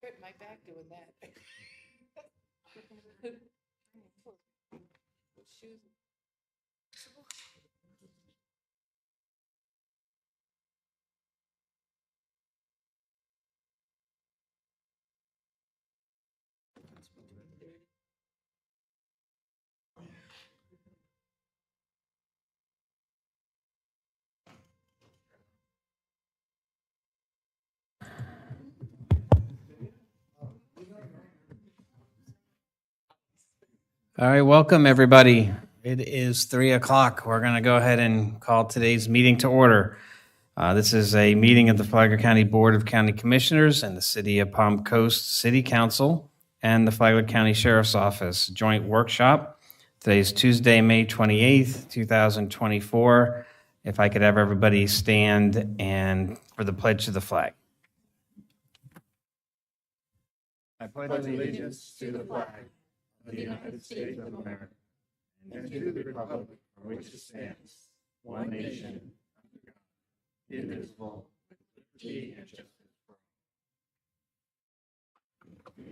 hurt my back doing that. Shoes. All right, welcome everybody. It is 3 o'clock. We're going to go ahead and call today's meeting to order. This is a meeting of the Flagler County Board of County Commissioners and the City of Palm Coast City Council and the Flagler County Sheriff's Office joint workshop. Today is Tuesday, May 28th, 2024. If I could have everybody stand and for the pledge to the flag. I pledge allegiance to the flag of the United States of America and to the republic for which it stands, one nation, under God, indivisible, with liberty and justice for all.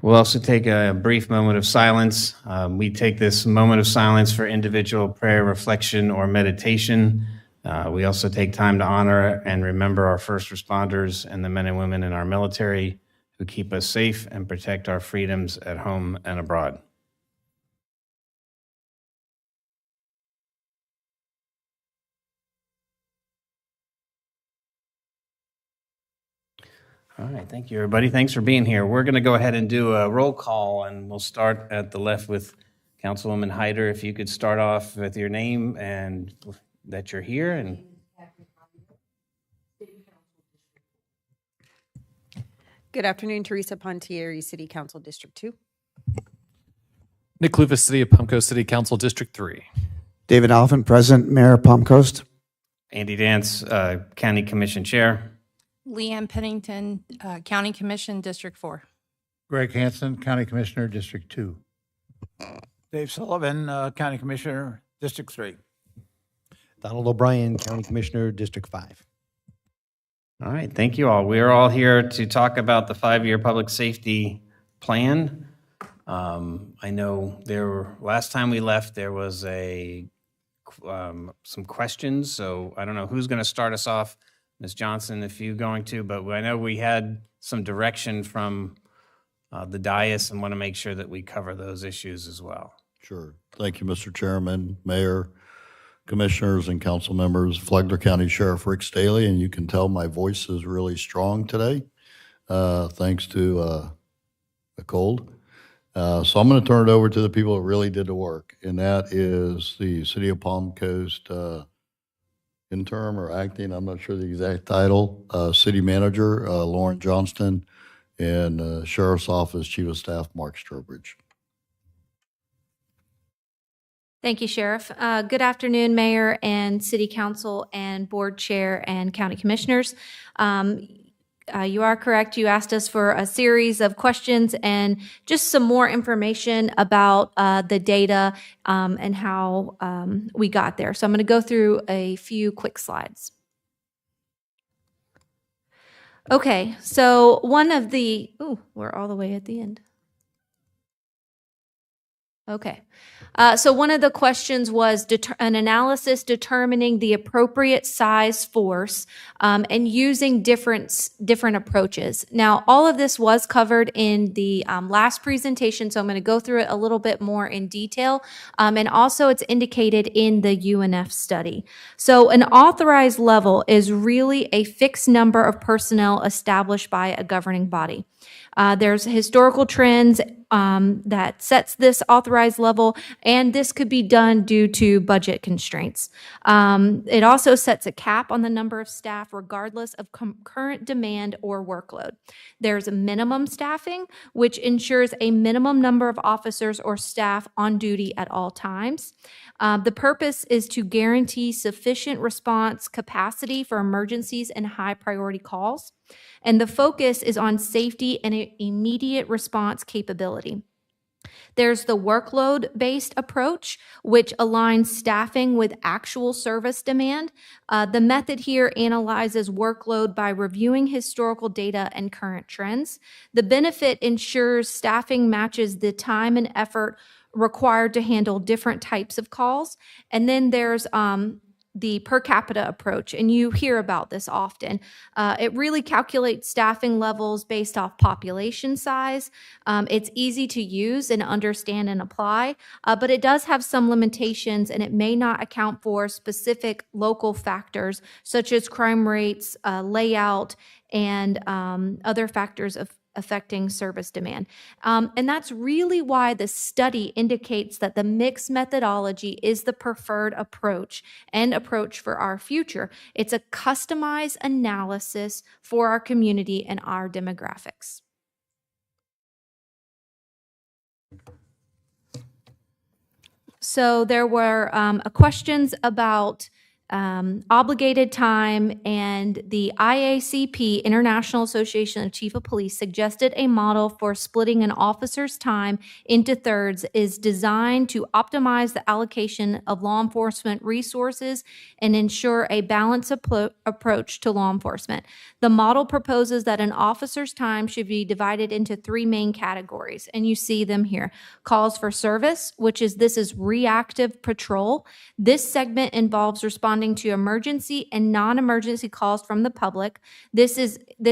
We'll also take a brief moment of silence. We take this moment of silence for individual prayer, reflection, or meditation. We also take time to honor and remember our first responders and the men and women in our military who keep us safe and protect our freedoms at home and abroad. All right, thank you, everybody. Thanks for being here. We're going to go ahead and do a roll call, and we'll start at the left with Councilwoman Hyder. If you could start off with your name and that you're here. And Good afternoon, Teresa Pontieri, City Council District 2. Nick Lucas, City of Palm Coast City Council District 3. David Oliphant, President, Mayor of Palm Coast. Andy Dance, County Commission Chair. Leanne Pennington, County Commission, District 4. Greg Hansen, County Commissioner, District 2. Dave Sullivan, County Commissioner, District 3. Donald O'Brien, County Commissioner, District 5. All right, thank you all. We are all here to talk about the 5-year public safety plan. I know last time we left, there was some questions, so I don't know who's going to start us off. Ms. Johnson, if you're going to, but I know we had some direction from the dais and want to make sure that we cover those issues as well. Sure. Thank you, Mr. Chairman, Mayor, Commissioners, and council members. Flagler County Sheriff Rick Staley, and you can tell my voice is really strong today, thanks to a cold. So I'm going to turn it over to the people that really did the work, and that is the City of Palm Coast interim or acting, I'm not sure the exact title, City Manager Lauren Johnston, and Sheriff's Office Chief of Staff Mark Sturbridge. Thank you, Sheriff. Good afternoon, Mayor and City Council and Board Chair and County Commissioners. You are correct. You asked us for a series of questions and just some more information about the data and how we got there. So I'm going to go through a few quick slides. Okay, so we're all the way at the end. Okay. So one of the questions was an analysis determining the appropriate size force and using different approaches. Now, all of this was covered in the last presentation, so I'm going to go through it a little bit more in detail. And also it's indicated in the UNF study. So an authorized level is really a fixed number of personnel established by a governing body. There's historical trends that sets this authorized level, and this could be done due to budget constraints. It also sets a cap on the number of staff regardless of current demand or workload. There's a minimum staffing, which ensures a minimum number of officers or staff on duty at all times. The purpose is to guarantee sufficient response capacity for emergencies and high priority calls. And the focus is on safety and immediate response capability. There's the workload-based approach, which aligns staffing with actual service demand. The method here analyzes workload by reviewing historical data and current trends. The benefit ensures staffing matches the time and effort required to handle different types of calls. And then there's the per capita approach, and you hear about this often. It really calculates staffing levels based off population size. It's easy to use and understand and apply, but it does have some limitations, and it may not account for specific local factors such as crime rates, layout, and other factors affecting service demand. And that's really why the study indicates that the mixed methodology is the preferred approach and approach for our future. It's a customized analysis for our community and our demographics. So there were questions about obligated time, and the IACP, International Association of Chief of Police, suggested a model for splitting an officer's time into thirds is designed to optimize the allocation of law enforcement resources and ensure a balanced approach to law enforcement. The model proposes that an officer's time should be divided into three main categories, and you see them here. Calls for service, this is reactive patrol. This segment involves responding to emergency and non-emergency calls from the public. This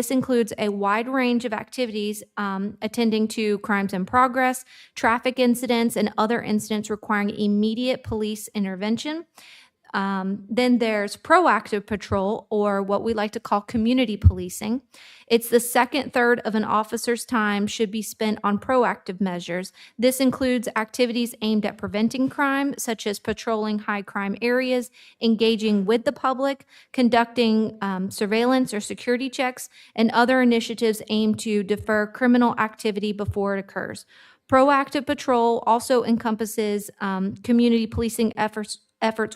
includes a wide range of activities attending to crimes in progress, traffic incidents, and other incidents requiring immediate police intervention. Then there's proactive patrol, or what we like to call community policing. It's the second third of an officer's time should be spent on proactive measures. This includes activities aimed at preventing crime, such as patrolling high crime areas, engaging with the public, conducting surveillance or security checks, and other initiatives aimed to defer criminal activity before it occurs. Proactive patrol also encompasses community policing efforts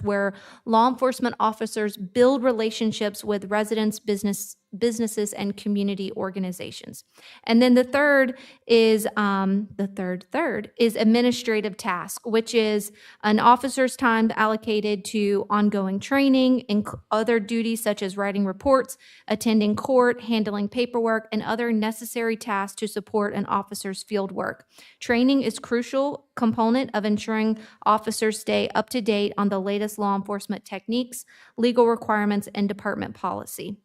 where law enforcement officers build relationships with residents, businesses, and community organizations. And then the third is administrative task, which is an officer's time allocated to ongoing training and other duties such as writing reports, attending court, handling paperwork, and other necessary tasks to support an officer's field work. Training is a crucial component of ensuring officers stay up to date on the latest law enforcement techniques, legal requirements, and department policy.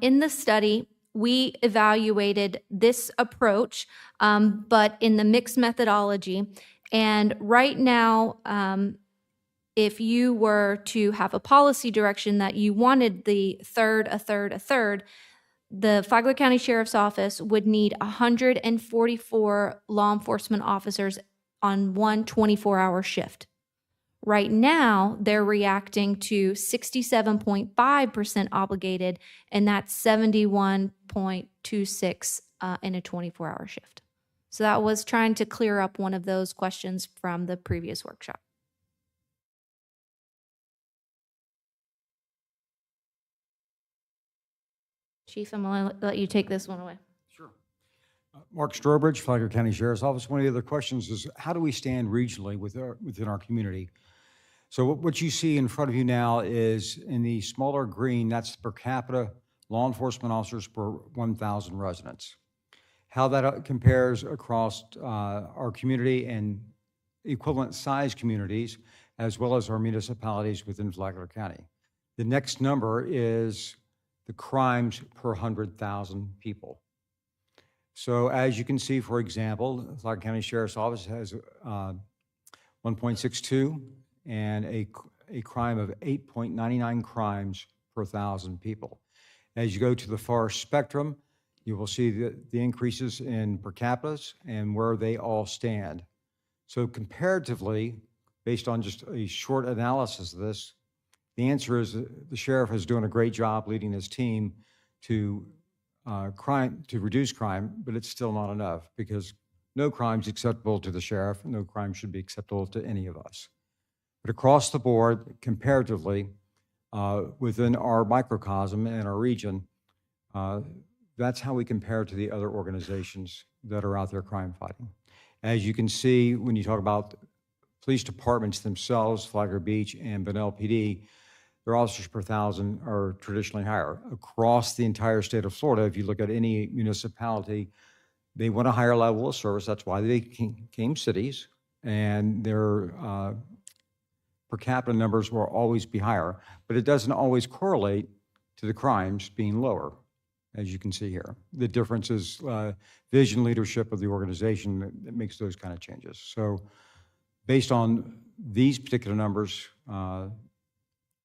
In the study, we evaluated this approach, but in the mixed methodology. And right now, if you were to have a policy direction that you wanted the third, a third, the Flagler County Sheriff's Office would need 144 law enforcement officers on one 24-hour shift. Right now, they're reacting to 67.5% obligated, and that's 71.26 in a 24-hour shift. So that was trying to clear up one of those questions from the previous workshop. Chief, I'm going to let you take this one away. Sure. Mark Strobridge, Flagler County Sheriff's Office. One of the other questions is, how do we stand regionally within our community? So what you see in front of you now is in the smaller green, that's per capita law enforcement officers per 1,000 residents. How that compares across our community and equivalent size communities, as well as our municipalities within Flagler County. The next number is the crimes per 100,000 people. So as you can see, for example, Flagler County Sheriff's Office has 1.62 and a crime of 8.99 crimes per 1,000 people. As you go to the far spectrum, you will see the increases in per capitas and where they all stand. So comparatively, based on just a short analysis of this, the answer is the sheriff is doing a great job leading his team to reduce crime, but it's still not enough because no crime is acceptable to the sheriff. No crime should be acceptable to any of us. But across the board, comparatively, within our microcosm and our region, that's how we compare to the other organizations that are out there crime fighting. As you can see, when you talk about police departments themselves, Flagler Beach and Bunnell PD, their officers per thousand are traditionally higher. Across the entire state of Florida, if you look at any municipality, they want a higher level of service. That's why they became cities, and their per capita numbers will always be higher, but it doesn't always correlate to the crimes being lower, as you can see here. The difference is vision leadership of the organization that makes those kind of changes. So based on these particular numbers,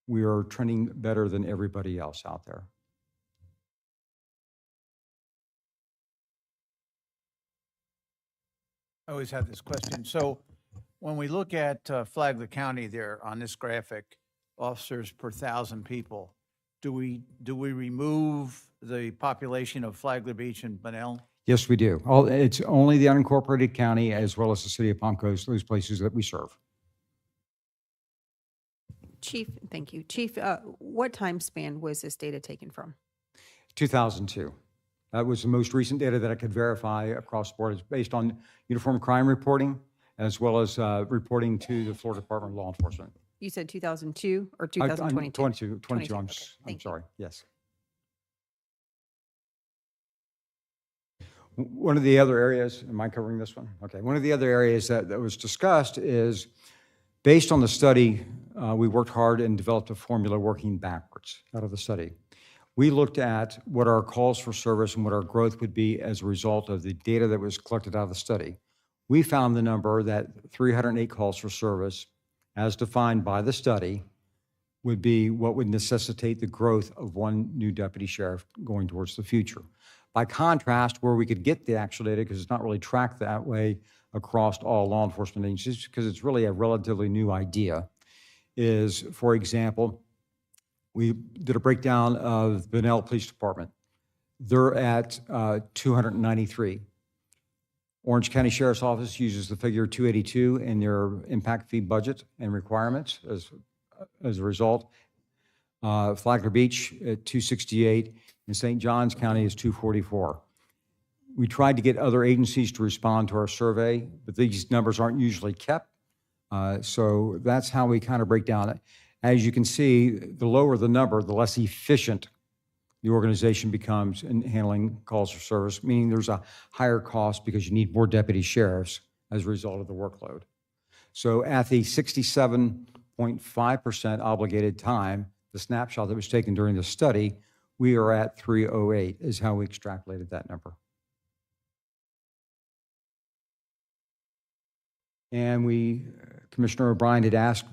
we are trending better than everybody else out there. I always have this question. So when we look at Flagler County there on this graphic, officers per 1,000 people, do we remove the population of Flagler Beach and Bunnell? Yes, we do. It's only the unincorporated county as well as the city of Palm Coast, those places that we serve. Chief, thank you. Chief, what time span was this data taken from? 2002. That was the most recent data that I could verify across the board. It's based on uniform crime reporting as well as reporting to the Florida Department of Law Enforcement. You said 2002 or 2022? 22, I'm Okay, thank you. sorry, yes. One of the other areas, am I covering this one? Okay, one of the other areas that was discussed is, based on the study, we worked hard and developed a formula working backwards out of the study. We looked at what our calls for service and what our growth would be as a result of the data that was collected out of the study. We found the number that 308 calls for service, as defined by the study, would be what would necessitate the growth of one new deputy sheriff going towards the future. By contrast, where we could get the actual data, because it's not really tracked that way across all law enforcement agencies, because it's really a relatively new idea, is, for example, we did a breakdown of the Bunnell Police Department. They're at 293. Orange County Sheriff's Office uses the figure 282 in their impact fee budget and requirements as a result. Flagler Beach at 268, and St. Johns County is 244. We tried to get other agencies to respond to our survey, but these numbers aren't usually kept. So that's how we kind of break down it. As you can see, the lower the number, the less efficient the organization becomes in handling calls for service, meaning there's a higher cost because you need more deputy sheriffs as a result of the workload. So at the 67.5% obligated time, the snapshot that was taken during the study, we are at 308 is how we extrapolated that number. And Commissioner O'Brien had asked,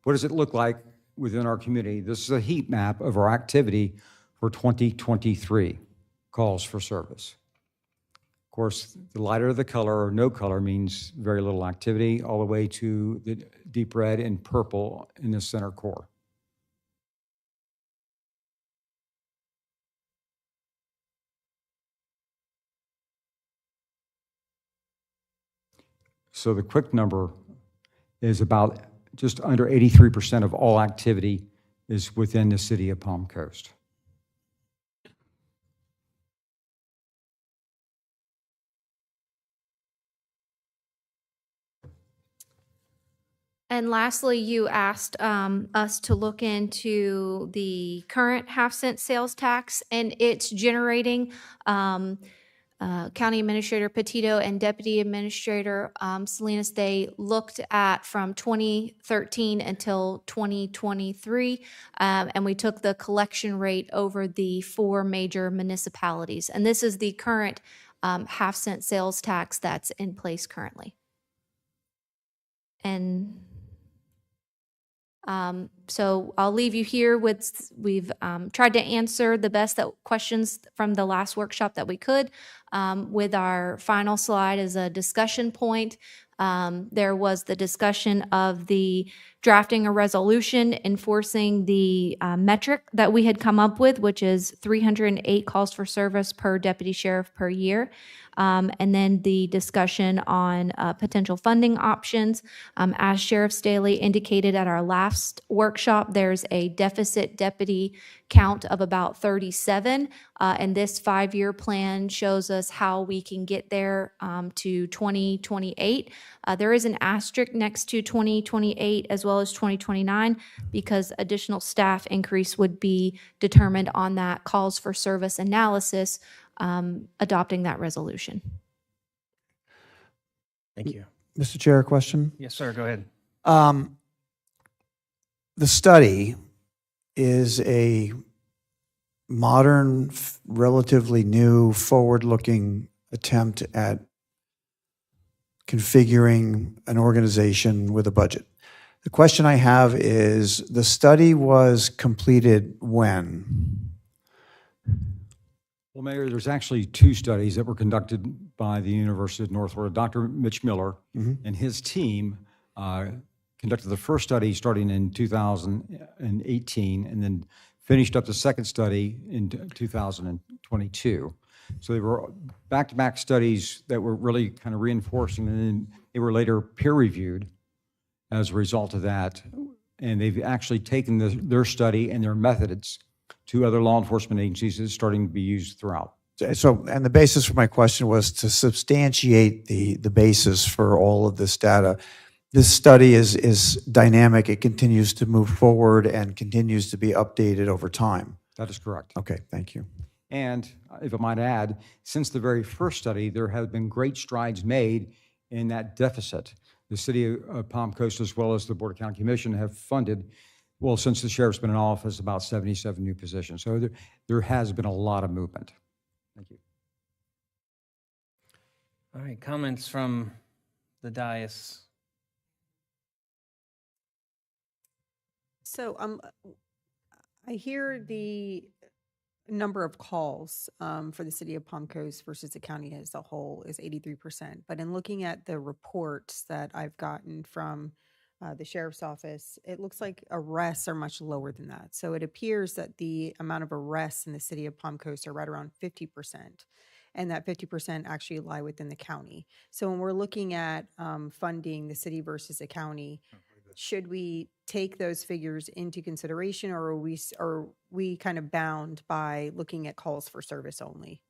what does it look like within our community? This is a heat map of our activity for 2023 calls for service. Of course, the lighter the color or no color means very little activity, all the way to the deep red and purple in the center core. So the quick number is about just under 83% of all activity is within the city of Palm Coast. And lastly, you asked us to look into the current half-cent sales tax, and it's generating County Administrator Petito and Deputy Administrator Salinas. They looked at from 2013 until 2023, and we took the collection rate over the 4 major municipalities. And this is the current half-cent sales tax that's in place currently. And so I'll leave you here with, we've tried to answer the best questions from the last workshop that we could. With our final slide as a discussion point, there was the discussion of the drafting a resolution enforcing the metric that we had come up with, which is 308 calls for service per deputy sheriff per year. And then the discussion on potential funding options. As Sheriff Staley indicated at our last workshop, workshop, there's a deficit deputy count of about 37. And this 5-year plan shows us how we can get there to 2028. There is an asterisk next to 2028 as well as 2029 because additional staff increase would be determined on that calls for service analysis, adopting that resolution. Thank you. Mr. Chair, a question? Yes, sir, go ahead. The study is a modern, relatively new, forward-looking attempt at configuring an organization with a budget. The question I have is, the study was completed when? Well, Mayor, there's actually 2 studies that were conducted by the University of North Florida. Dr. Mitch Miller and his team conducted the first study starting in 2018 and then finished up the second study in 2022. So they were back-to-back studies that were really kind of reinforcing, and then they were later peer-reviewed as a result of that. And they've actually taken their study and their methods to other law enforcement agencies that's starting to be used throughout. So, and the basis for my question was to substantiate the basis for all of this data. This study is dynamic. It continues to move forward and continues to be updated over time. That is correct. Okay, thank you. And if I might add, since the very first study, there have been great strides made in that deficit. The city of Palm Coast, as well as the Board of County Commission, have funded, well, since the sheriff's been in office, about 77 new positions. So there has been a lot of movement. Thank you. All right, comments from the dais. So I hear the number of calls for the city of Palm Coast versus the county as a whole is 83%. But in looking at the reports that I've gotten from the sheriff's office, it looks like arrests are much lower than that. So it appears that the amount of arrests in the city of Palm Coast are right around 50%. And that 50% actually lie within the county. So when we're looking at funding the city versus the county, should we take those figures into consideration, or are we kind of bound by looking at calls for service only?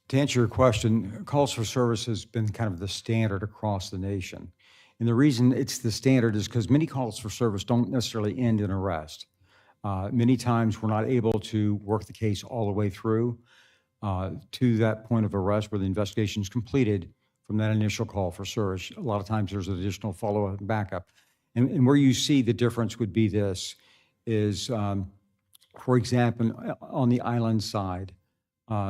To answer your question, calls for service has been kind of the standard across the nation. And the reason it's the standard is because many calls for service don't necessarily end in arrest. Many times we're not able to work the case all the way through to that point of arrest where the investigation is completed from that initial call for service. A lot of times there's additional follow-up and backup. And where you see the difference would be this, is, for example, on the island side,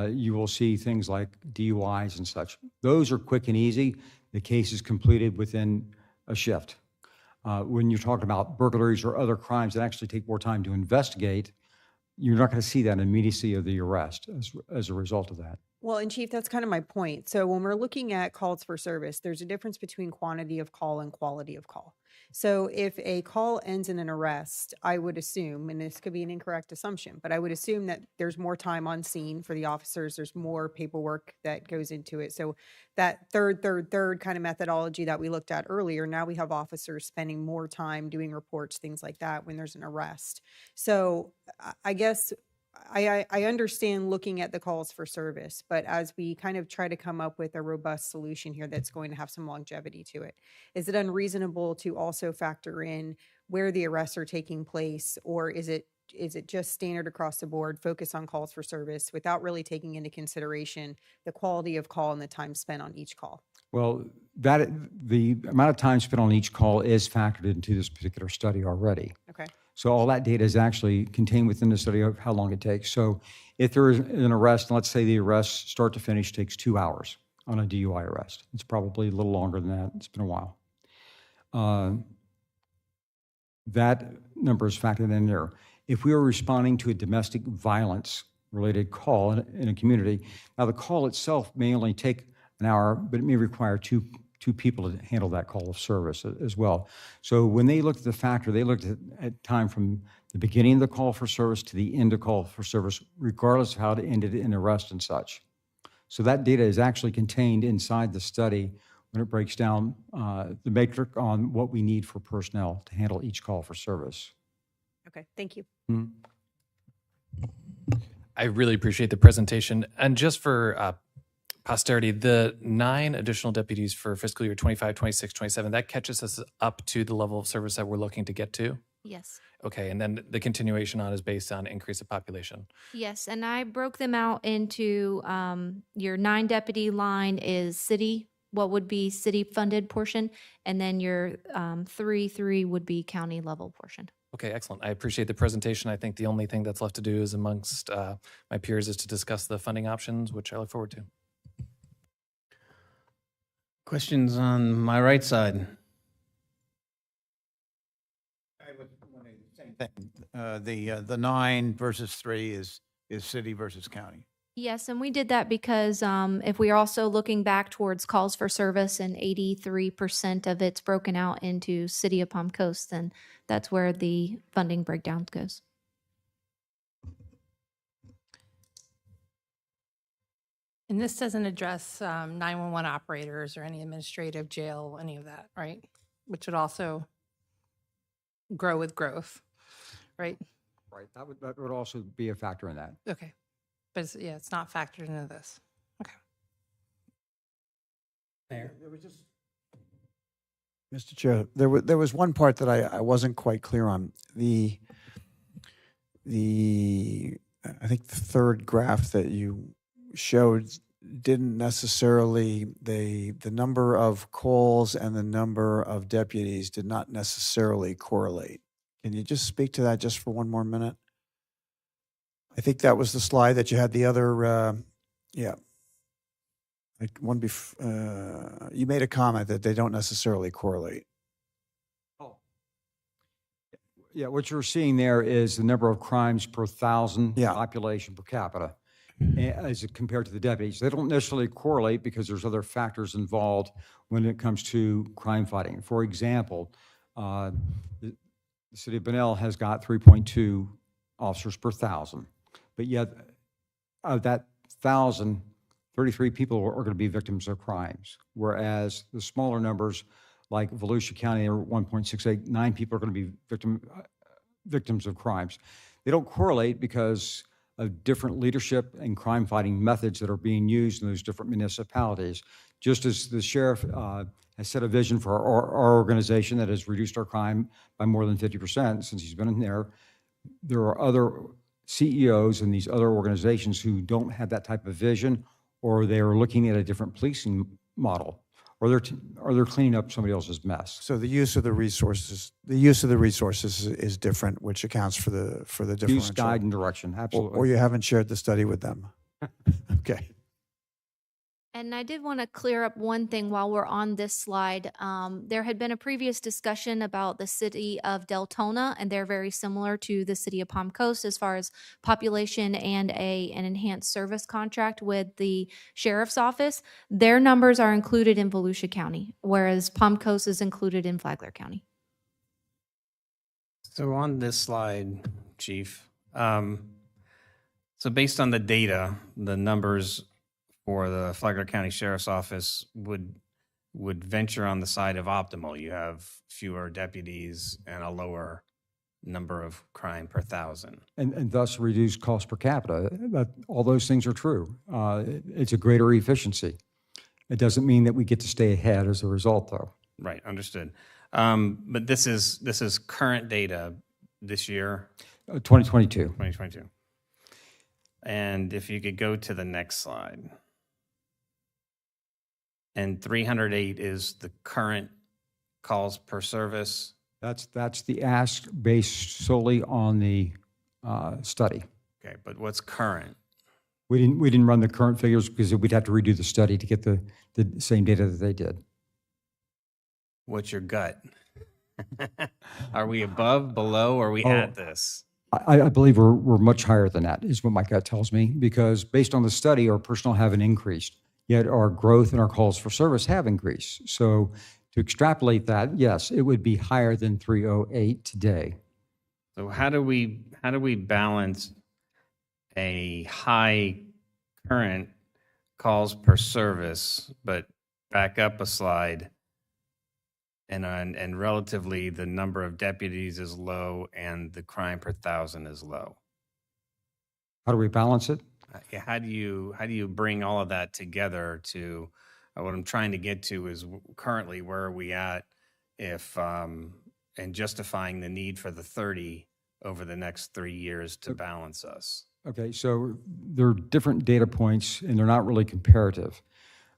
you will see things like DUIs and such. Those are quick and easy. The case is completed within a shift. When you're talking about burglaries or other crimes that actually take more time to investigate, you're not going to see that immediacy of the arrest as a result of that. Well, and Chief, that's kind of my point. So when we're looking at calls for service, there's a difference between quantity of call and quality of call. So if a call ends in an arrest, I would assume, and this could be an incorrect assumption, but I would assume that there's more time on scene for the officers. There's more paperwork that goes into it. So that third kind of methodology that we looked at earlier, now we have officers spending more time doing reports, things like that, when there's an arrest. So I guess I understand looking at the calls for service, but as we kind of try to come up with a robust solution here that's going to have some longevity to it, is it unreasonable to also factor in where the arrests are taking place, or is it just standard across the board, focus on calls for service without really taking into consideration the quality of call and the time spent on each call? Well, the amount of time spent on each call is factored into this particular study already. Okay. So all that data is actually contained within the study of how long it takes. So if there is an arrest, and let's say the arrest start to finish takes 2 hours on a DUI arrest. It's probably a little longer than that. It's been a while. That number is factored in there. If we are responding to a domestic violence related call in a community, now the call itself may only take an hour, but it may require two people to handle that call of service as well. So when they looked at the factor, they looked at time from the beginning of the call for service to the end of call for service, regardless of how it ended in arrest and such. So that data is actually contained inside the study when it breaks down the matrix on what we need for personnel to handle each call for service. Okay, thank you. I really appreciate the presentation. And just for posterity, the 9 additional deputies for fiscal year 25, 26, 27, that catches us up to the level of service that we're looking to get to? Yes. Okay, and then the continuation on is based on increase of population. Yes, and I broke them out into your 9 deputy line is city, what would be city funded portion, and then your 3 would be county level portion. Okay, excellent. I appreciate the presentation. I think the only thing that's left to do is amongst my peers is to discuss the funding options, which I look forward to. Questions on my right side? Same thing. The 9 versus 3 is city versus county. Yes, and we did that because if we are also looking back towards calls for service and 83% of it's broken out into City of Palm Coast, then that's where the funding breakdown goes. And this doesn't address 911 operators or any administrative jail, any of that, right? Which would also grow with growth, right? Right, that would also be a factor in that. Okay. But it's, yeah, it's not factored into this. Okay. Mayor? Mr. Chair, there was one part that I wasn't quite clear on. I think the third graph that you showed didn't necessarily, the number of calls and the number of deputies did not necessarily correlate. Can you just speak to that just for one more minute? I think that was the slide that you had the other, yeah. Like one you made a comment that they don't necessarily correlate. Oh. Yeah, what you're seeing there is the number of crimes per 1,000 Yeah. population per capita as compared to the deputies. They don't necessarily correlate because there's other factors involved when it comes to crime fighting. For example, the city of Bunnell has got 3.2 officers per 1,000, but yet of that 1,000, 33 people are going to be victims of crimes, whereas the smaller numbers, like Volusia County, are 1.68, 9 people are going to be victims of crimes. They don't correlate because of different leadership and crime-fighting methods that are being used in those different municipalities. Just as the sheriff has set a vision for our organization that has reduced our crime by more than 50% since he's been in there, there are other CEOs in these other organizations who don't have that type of vision, or they are looking at a different policing model, or they're cleaning up somebody else's mess. So the use of the resources is different, which accounts for the differential. Use, guide, and direction, absolutely. Or you haven't shared the study with them. Okay. And I did want to clear up one thing while we're on this slide. There had been a previous discussion about the city of Deltona, and they're very similar to the city of Palm Coast as far as population and an enhanced service contract with the sheriff's office. Their numbers are included in Volusia County, whereas Palm Coast is included in Flagler County. So on this slide, Chief, so based on the data, the numbers for the Flagler County Sheriff's Office would venture on the side of optimal. You have fewer deputies and a lower number of crime per 1,000. And thus reduce cost per capita. All those things are true. It's a greater efficiency. It doesn't mean that we get to stay ahead as a result, though. Right, understood. But this is current data this year, 2022. 2022. And if you could go to the next slide. And 308 is the current calls per service. That's the ask based solely on the study. Okay, but what's current? We didn't run the current figures because we'd have to redo the study to get the same data that they did. What's your gut? Are we above, below, or are we at this? I believe we're much higher than that, is what my gut tells me, because based on the study, our personnel haven't increased, yet our growth and our calls for service have increased. So to extrapolate that, yes, it would be higher than 308 today. So how do we balance a high current calls per service, but back up a slide, and relatively the number of deputies is low and the crime per thousand is low. How do we balance it? How do you bring all of that together to what I'm trying to get to is currently where are we at if and justifying the need for the 30 over the next 3 years to balance us. Okay, so there are different data points, and they're not really comparative.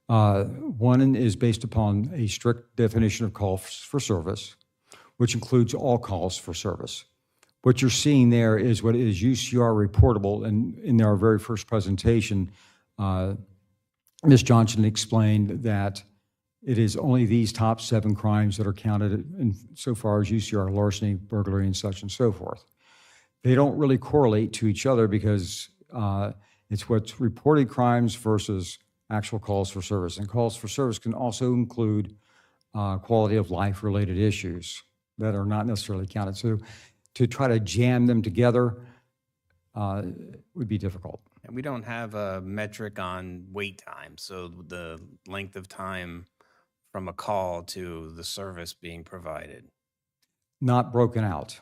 One is based upon a strict definition of calls for service, which includes all calls for service. What you're seeing there is what is UCR reportable, and in our very first presentation, Ms. Johnson explained that it is only these top 7 crimes that are counted in so far as UCR, larceny, burglary, and such and so forth. They don't really correlate to each other because it's what's reported crimes versus actual calls for service. And calls for service can also include quality of life related issues that are not necessarily counted. So to try to jam them together would be difficult. And we don't have a metric on wait time, so the length of time from a call to the service being provided. Not broken out.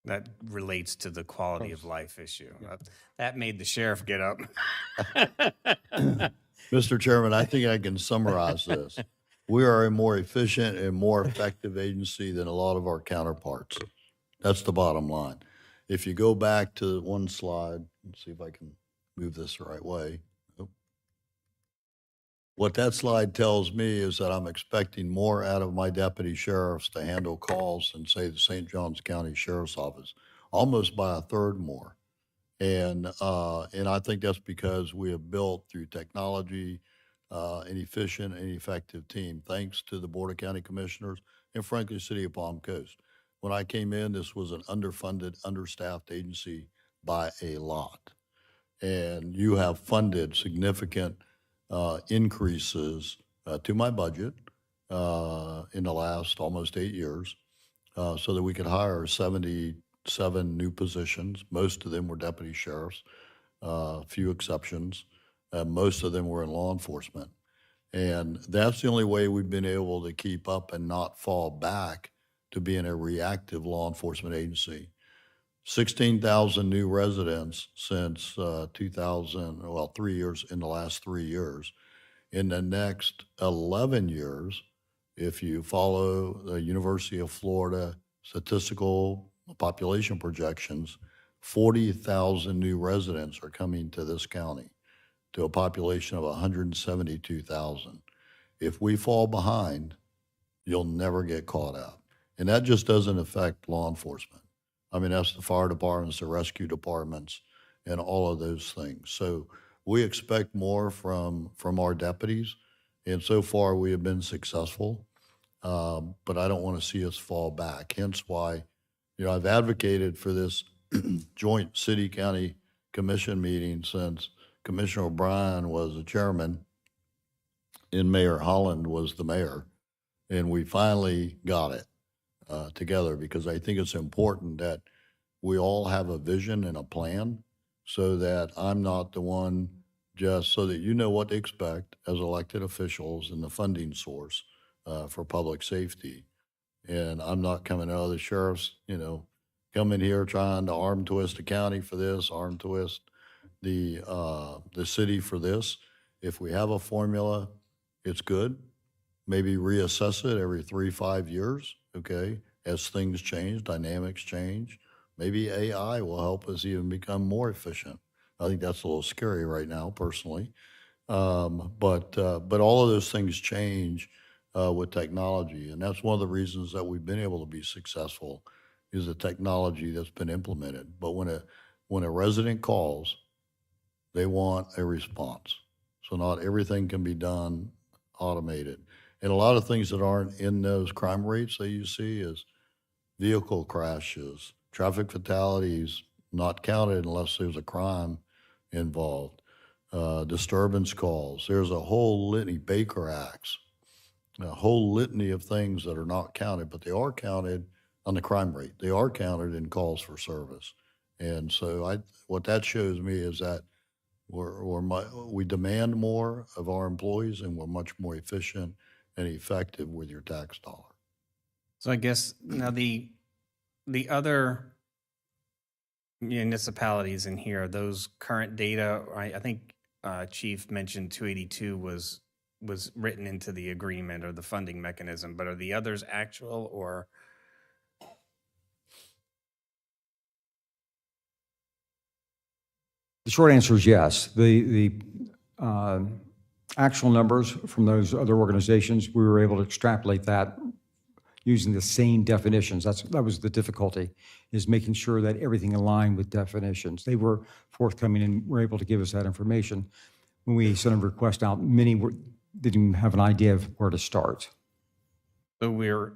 That relates to the quality of life issue. That made the sheriff get up. Mr. Chairman, I think I can summarize this. We are a more efficient and more effective agency than a lot of our counterparts. That's the bottom line. If you go back to one slide, let's see if I can move this the right way. What that slide tells me is that I'm expecting more out of my deputy sheriffs to handle calls than, say, the St. Johns County Sheriff's Office, almost by a third more. And I think that's because we have built through technology an efficient and effective team, thanks to the Board of County Commissioners and frankly, City of Palm Coast. When I came in, this was an underfunded, understaffed agency by a lot. And you have funded significant increases to my budget in the last almost 8 years so that we could hire 77 new positions. Most of them were deputy sheriffs, few exceptions. Most of them were in law enforcement. And that's the only way we've been able to keep up and not fall back to being a reactive law enforcement agency. 16,000 new residents since 2000, well, 3 years, in the last 3 years. In the next 11 years, if you follow the University of Florida statistical population projections, 40,000 new residents are coming to this county, to a population of 172,000. If we fall behind, you'll never get caught up. And that just doesn't affect law enforcement. I mean, that's the fire departments, the rescue departments, and all of those things. So we expect more from our deputies, and so far we have been successful. But I don't want to see us fall back. Hence why, I've advocated for this joint city-county commission meeting since Commissioner O'Brien was the chairman and Mayor Holland was the mayor, and we finally got it together because I think it's important that we all have a vision and a plan so that I'm not the one, just so that you know what to expect as elected officials and the funding source for public safety. And I'm not coming out of the sheriff's, come in here trying to arm twist the county for this, arm twist the city for this. If we have a formula, it's good. Maybe reassess it every 3-5 years, okay? As things change, dynamics change. Maybe AI will help us even become more efficient. I think that's a little scary right now, personally. But all of those things change with technology. And that's one of the reasons that we've been able to be successful is the technology that's been implemented. But when a resident calls, they want a response. So not everything can be done automated. And a lot of things that aren't in those crime rates that you see is vehicle crashes, traffic fatalities not counted unless there's a crime involved, disturbance calls. There's a whole litany, Baker Acts, a whole litany of things that are not counted, but they are counted on the crime rate. They are counted in calls for service. And so what that shows me is that we demand more of our employees, and we're much more efficient and effective with your tax dollar. So I guess now the other municipalities in here, those current data, I think Chief mentioned 282 was written into the agreement or the funding mechanism, but are the others actual or? The short answer is yes. The actual numbers from those other organizations, we were able to extrapolate that using the same definitions. That was the difficulty, is making sure that everything aligned with definitions. They were forthcoming and were able to give us that information. When we sent a request out, many didn't even have an idea of where to start. So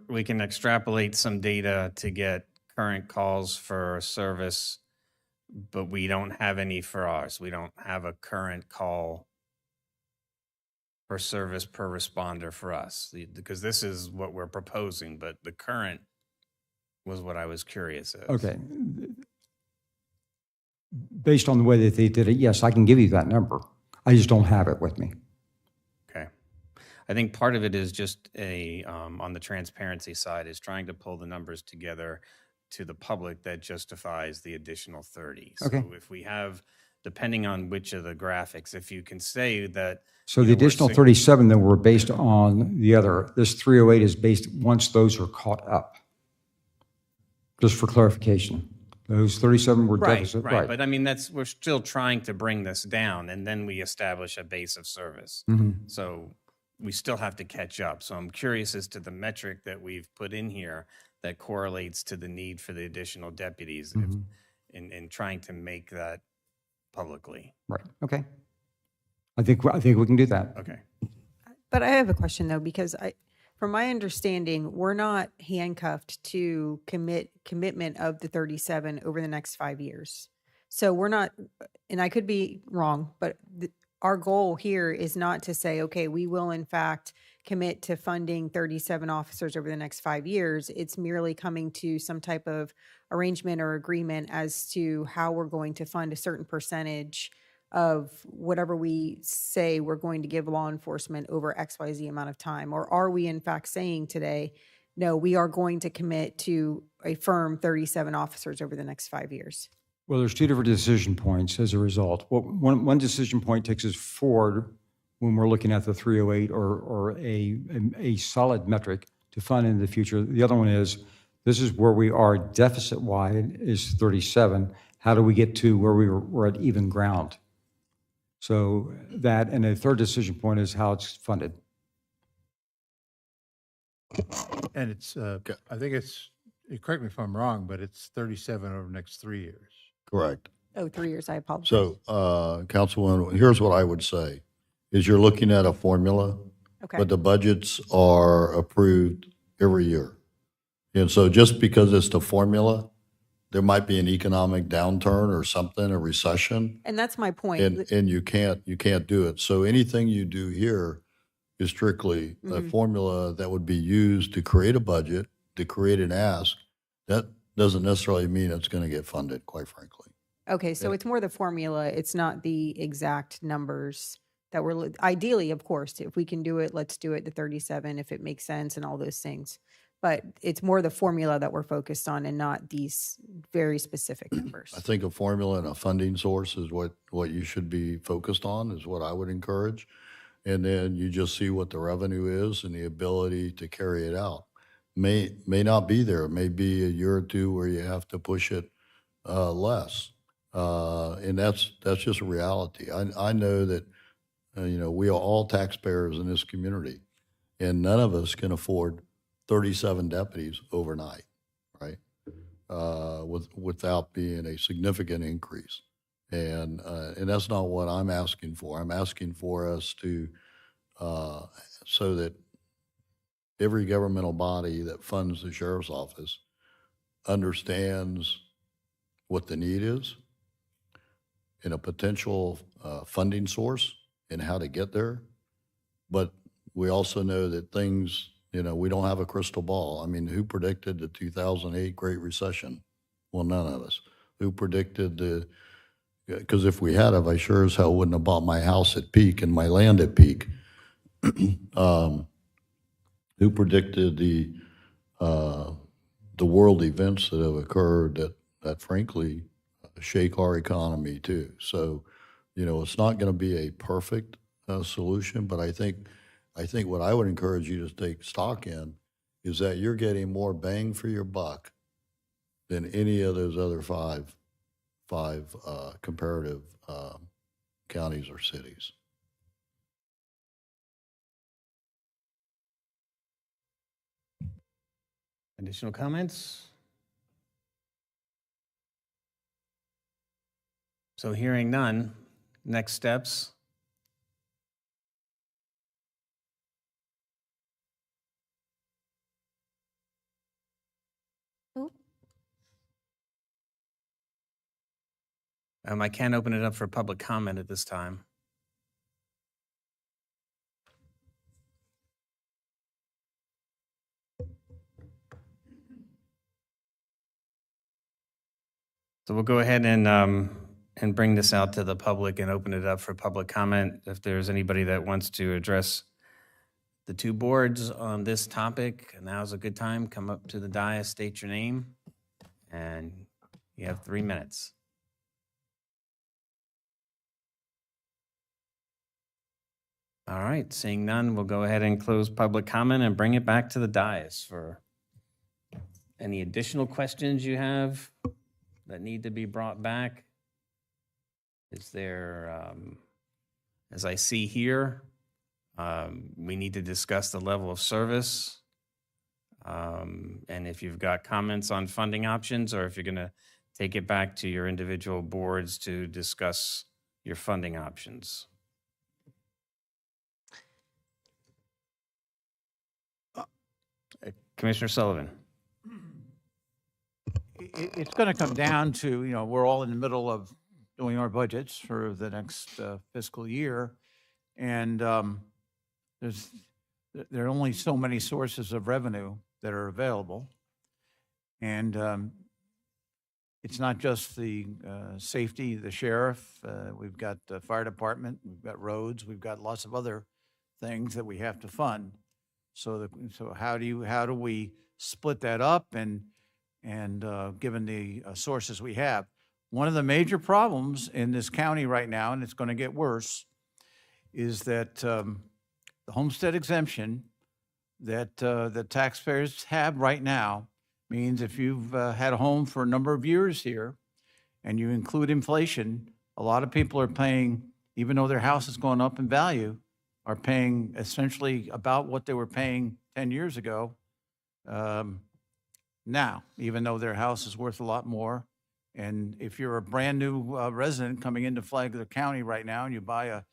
we can extrapolate some data to get current calls for service, but we don't have any for ours. We don't have a current call per service per responder for us, because this is what we're proposing, but the current was what I was curious of. Okay. Based on the way that they did it, yes, I can give you that number. I just don't have it with me. Okay. I think part of it is just on the transparency side, is trying to pull the numbers together to the public that justifies the additional 30. Okay. So if we have, depending on which of the graphics, if you can say that. So the additional 37 that were based on the other, this 308 is based once those are caught up. Just for clarification. Those 37 were deficit, Right. But I mean, we're still trying to bring this down, and then we establish a base of service. Mhm. So we still have to catch up. So I'm curious as to the metric that we've put in here that correlates to the need for the additional deputies in trying to make that publicly. Right, okay. I think we can do that. Okay. But I have a question though, because from my understanding, we're not handcuffed to commitment of the 37 over the next 5 years. So we're not, and I could be wrong, but our goal here is not to say, okay, we will in fact commit to funding 37 officers over the next 5 years. It's merely coming to some type of arrangement or agreement as to how we're going to fund a certain percentage of whatever we say we're going to give law enforcement over XYZ amount of time? Or are we in fact saying today, no, we are going to commit to a firm 37 officers over the next 5 years? Well, there's two different decision points as a result. One decision point takes us forward when we're looking at the 308 or a solid metric to fund in the future. The other one is, this is where we are deficit-wide is 37. How do we get to where we're at even ground? So that, and a third decision point is how it's funded. And it's, I think it's, correct me if I'm wrong, but it's 37 over the next 3 years. Correct. Oh, 3 years, I apologize. So, Councilwoman, here's what I would say, is you're looking at a formula, Okay. but the budgets are approved every year. And so just because it's the formula, there might be an economic downturn or something, a recession, And that's my point. and you can't do it. So anything you do here is strictly a formula that would be used to create a budget, to create an ask. That doesn't necessarily mean it's going to get funded, quite frankly. Okay, so it's more the formula. It's not the exact numbers that we're, ideally, of course, if we can do it, let's do it, the 37, if it makes sense and all those things. But it's more the formula that we're focused on and not these very specific numbers. I think a formula and a funding source is what you should be focused on, is what I would encourage. And then you just see what the revenue is and the ability to carry it out. May not be there. It may be a year or two where you have to push it less. And that's just a reality. I know that, we are all taxpayers in this community, and none of us can afford 37 deputies overnight, right? Without being a significant increase. And that's not what I'm asking for. I'm asking for us to, so that every governmental body that funds the sheriff's office understands what the need is and a potential funding source and how to get there. But we also know that things, we don't have a crystal ball. I mean, who predicted the 2008 Great Recession? Well, none of us. Who predicted the because if we had have, I sure as hell wouldn't have bought my house at peak and my land at peak. Who predicted the world events that have occurred that frankly shake our economy too? So, it's not going to be a perfect solution, but I think what I would encourage you to take stock in is that you're getting more bang for your buck than any of those other five comparative counties or cities. Additional comments? So hearing none, next steps. Oh. I can't open it up for public comment at this time. So we'll go ahead and bring this out to the public and open it up for public comment. If there's anybody that wants to address the two boards on this topic, now's a good time. Come up to the dais, state your name, and you have 3 minutes. All right, seeing none, we'll go ahead and close public comment and bring it back to the dais for any additional questions you have that need to be brought back. Is there, as I see here, we need to discuss the level of service. And if you've got comments on funding options, or if you're going to take it back to your individual boards to discuss your funding options. Commissioner Sullivan. It's going to come down to, we're all in the middle of doing our budgets for the next fiscal year. And there are only so many sources of revenue that are available. And it's not just the safety, the sheriff. We've got the fire department, we've got roads, we've got lots of other things that we have to fund. So how do we split that up and given the sources we have? One of the major problems in this county right now, and it's going to get worse, is that the homestead exemption that the taxpayers have right now means if you've had a home for a number of years here and you include inflation, a lot of people are paying, even though their house has gone up in value, are paying essentially about what they were paying 10 years ago now, even though their house is worth a lot more. And if you're a brand new resident coming into Flagler County right now and you buy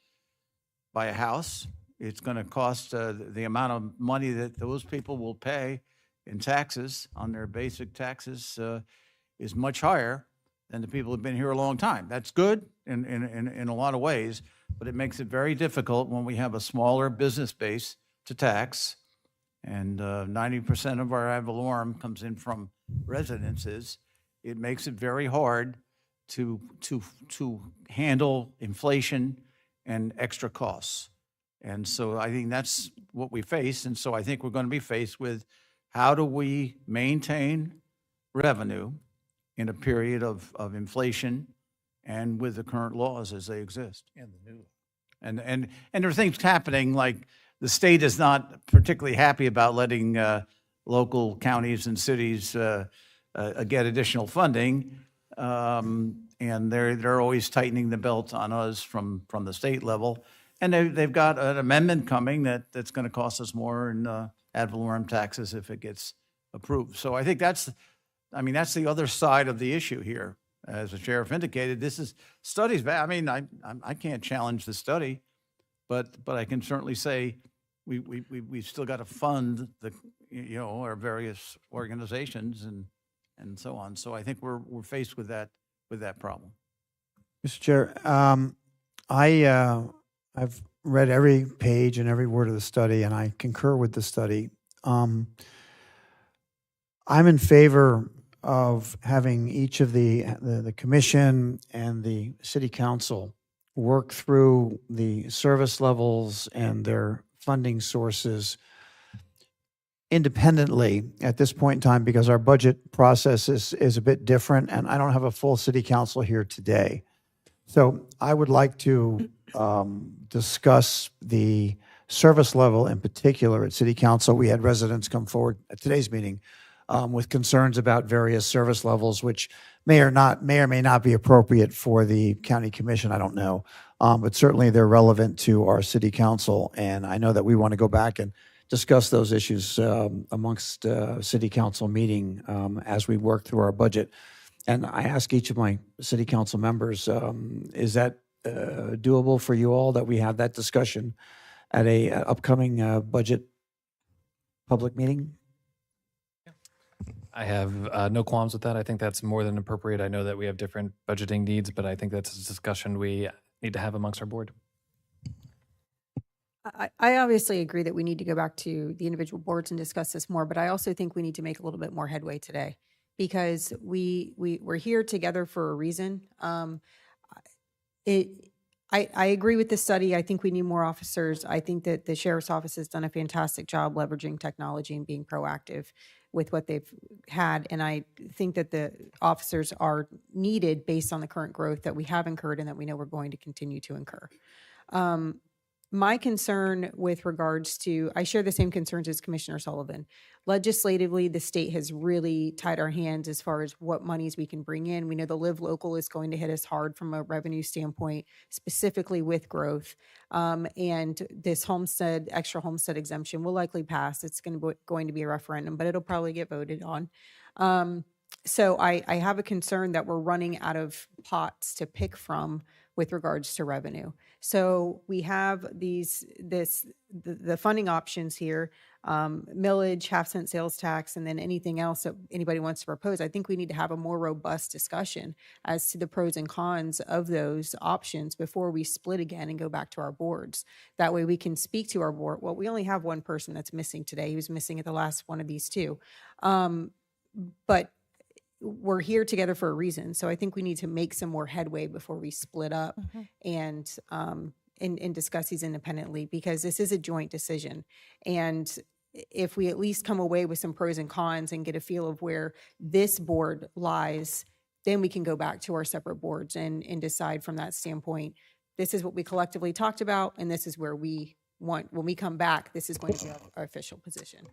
a house, it's going to cost the amount of money that those people will pay in taxes on their basic taxes is much higher than the people who've been here a long time. That's good in a lot of ways, but it makes it very difficult when we have a smaller business base to tax. And 90% of our ad valorem comes in from residences. It makes it very hard to handle inflation and extra costs. And so I think that's what we face. And so I think we're going to be faced with how do we maintain revenue in a period of inflation and with the current laws as they exist. And the new. And there are things happening, like the state is not particularly happy about letting local counties and cities get additional funding. And they're always tightening the belt on us from the state level. And they've got an amendment coming that's going to cost us more in ad valorem taxes if it gets approved. So I think that's the other side of the issue here. As the sheriff indicated, this is studies. I mean, I can't challenge the study, but I can certainly say we've still got to fund our various organizations and so on. So I think we're faced with that problem. Mr. Chair, I've read every page and every word of the study, and I concur with the study. I'm in favor of having each of the commission and the city council work through the service levels and their funding sources independently at this point in time, because our budget process is a bit different, and I don't have a full city council here today. So I would like to discuss the service level in particular at city council. We had residents come forward at today's meeting with concerns about various service levels, which may or may not be appropriate for the county commission. I don't know. But certainly they're relevant to our city council. And I know that we want to go back and discuss those issues amongst city council meeting as we work through our budget. And I ask each of my city council members, is that doable for you all, that we have that discussion at a upcoming budget public meeting? I have no qualms with that. I think that's more than appropriate. I know that we have different budgeting needs, but I think that's a discussion we need to have amongst our board. I obviously agree that we need to go back to the individual boards and discuss this more, but I also think we need to make a little bit more headway today, because we're here together for a reason. I agree with this study. I think we need more officers. I think that the sheriff's office has done a fantastic job leveraging technology and being proactive with what they've had. And I think that the officers are needed based on the current growth that we have incurred and that we know we're going to continue to incur. My concern with regards to, I share the same concerns as Commissioner Sullivan. Legislatively, the state has really tied our hands as far as what monies we can bring in. We know the Live Local is going to hit us hard from a revenue standpoint, specifically with growth. And this extra homestead exemption will likely pass. It's going to be a referendum, but it'll probably get voted on. So I have a concern that we're running out of pots to pick from with regards to revenue. So we have the funding options here, millage, half-cent sales tax, and then anything else that anybody wants to propose. I think we need to have a more robust discussion as to the pros and cons of those options before we split again and go back to our boards. That way we can speak to our board. Well, we only have one person that's missing today. He was missing at the last one of these two. But we're here together for a reason. So I think we need to make some more headway before we split up and discuss these independently, because this is a joint decision. And if we at least come away with some pros and cons and get a feel of where this board lies, then we can go back to our separate boards and decide from that standpoint, this is what we collectively talked about, and this is where we want, when we come back, this is going to be our official position.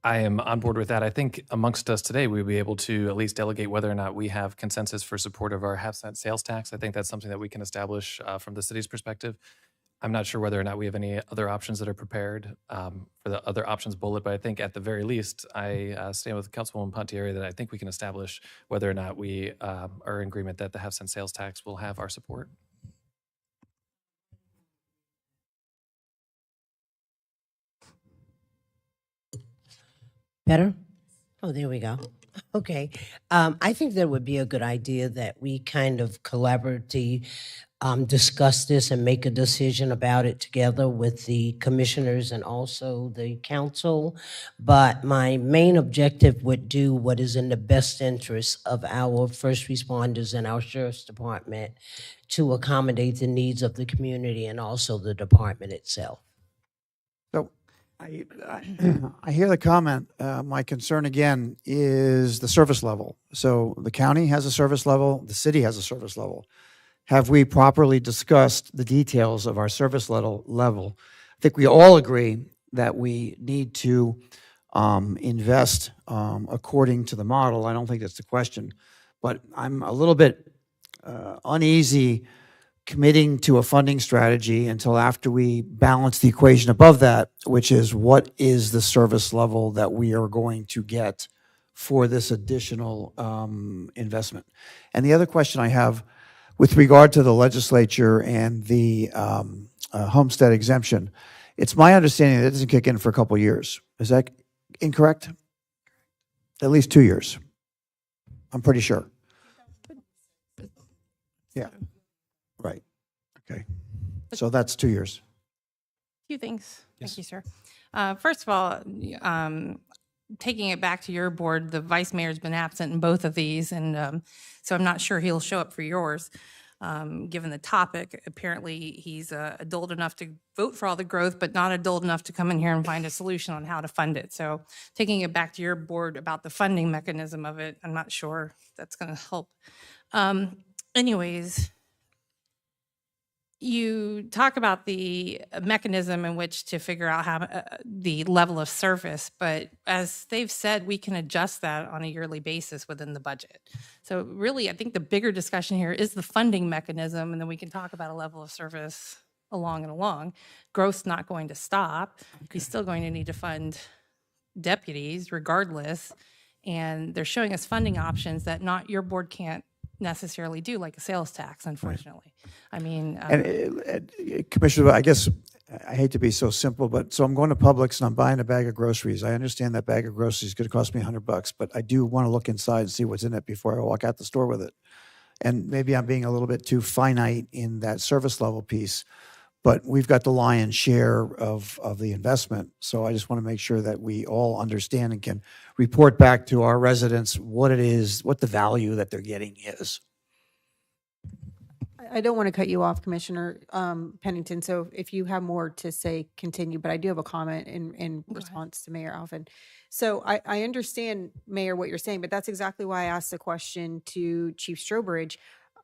I am on board with that. I think amongst us today, we'll be able to at least delegate whether or not we have consensus for support of our half-cent sales tax. I think that's something that we can establish from the city's perspective. I'm not sure whether or not we have any other options that are prepared for the other options bullet, but I think at the very least, I stand with Councilwoman Pontieri that I think we can establish whether or not we are in agreement that the half-cent sales tax will have our support. Better? Oh, there we go. Okay. I think that would be a good idea that we kind of collaboratively discuss this and make a decision about it together with the commissioners and also the council. But my main objective would do what is in the best interest of our first responders and our sheriff's department to accommodate the needs of the community and also the department itself. So I hear the comment. My concern again is the service level. So the county has a service level, the city has a service level. Have we properly discussed the details of our service level? I think we all agree that we need to invest according to the model. I don't think that's the question, but I'm a little bit uneasy committing to a funding strategy until after we balance the equation above that, which is what is the service level that we are going to get for this additional investment. And the other question I have with regard to the legislature and the homestead exemption, it's my understanding that it doesn't kick in for a couple of years. Is that incorrect? At least 2 years. I'm pretty sure. Yeah. Right. Okay. So that's 2 years. Few things. Thank you, sir. First of all, taking it back to your board, the vice mayor's been absent in both of these, and so I'm not sure he'll show up for yours, given the topic. Apparently, he's adult enough to vote for all the growth, but not adult enough to come in here and find a solution on how to fund it. So taking it back to your board about the funding mechanism of it, I'm not sure that's going to help. Anyways, you talk about the mechanism in which to figure out how the level of service, but as they've said, we can adjust that on a yearly basis within the budget. So really, I think the bigger discussion here is the funding mechanism, and then we can talk about a level of service along and along. Growth's not going to stop. He's still going to need to fund deputies regardless, and they're showing us funding options that not your board can't necessarily do, like a sales tax, unfortunately. I mean, Commissioner, I guess, I hate to be so simple, but so I'm going to Publix and I'm buying a bag of groceries. I understand that bag of groceries is going to cost me $100, but I do want to look inside and see what's in it before I walk out the store with it. And maybe I'm being a little bit too finite in that service level piece, but we've got the lion's share of the investment. So I just want to make sure that we all understand and can report back to our residents what it is, what the value that they're getting is. I don't want to cut you off, Commissioner Pennington, so if you have more to say, continue, but I do have a comment in response to Mayor Alvin. So I understand, Mayor, what you're saying, but that's exactly why I asked the question to Chief Strobridge.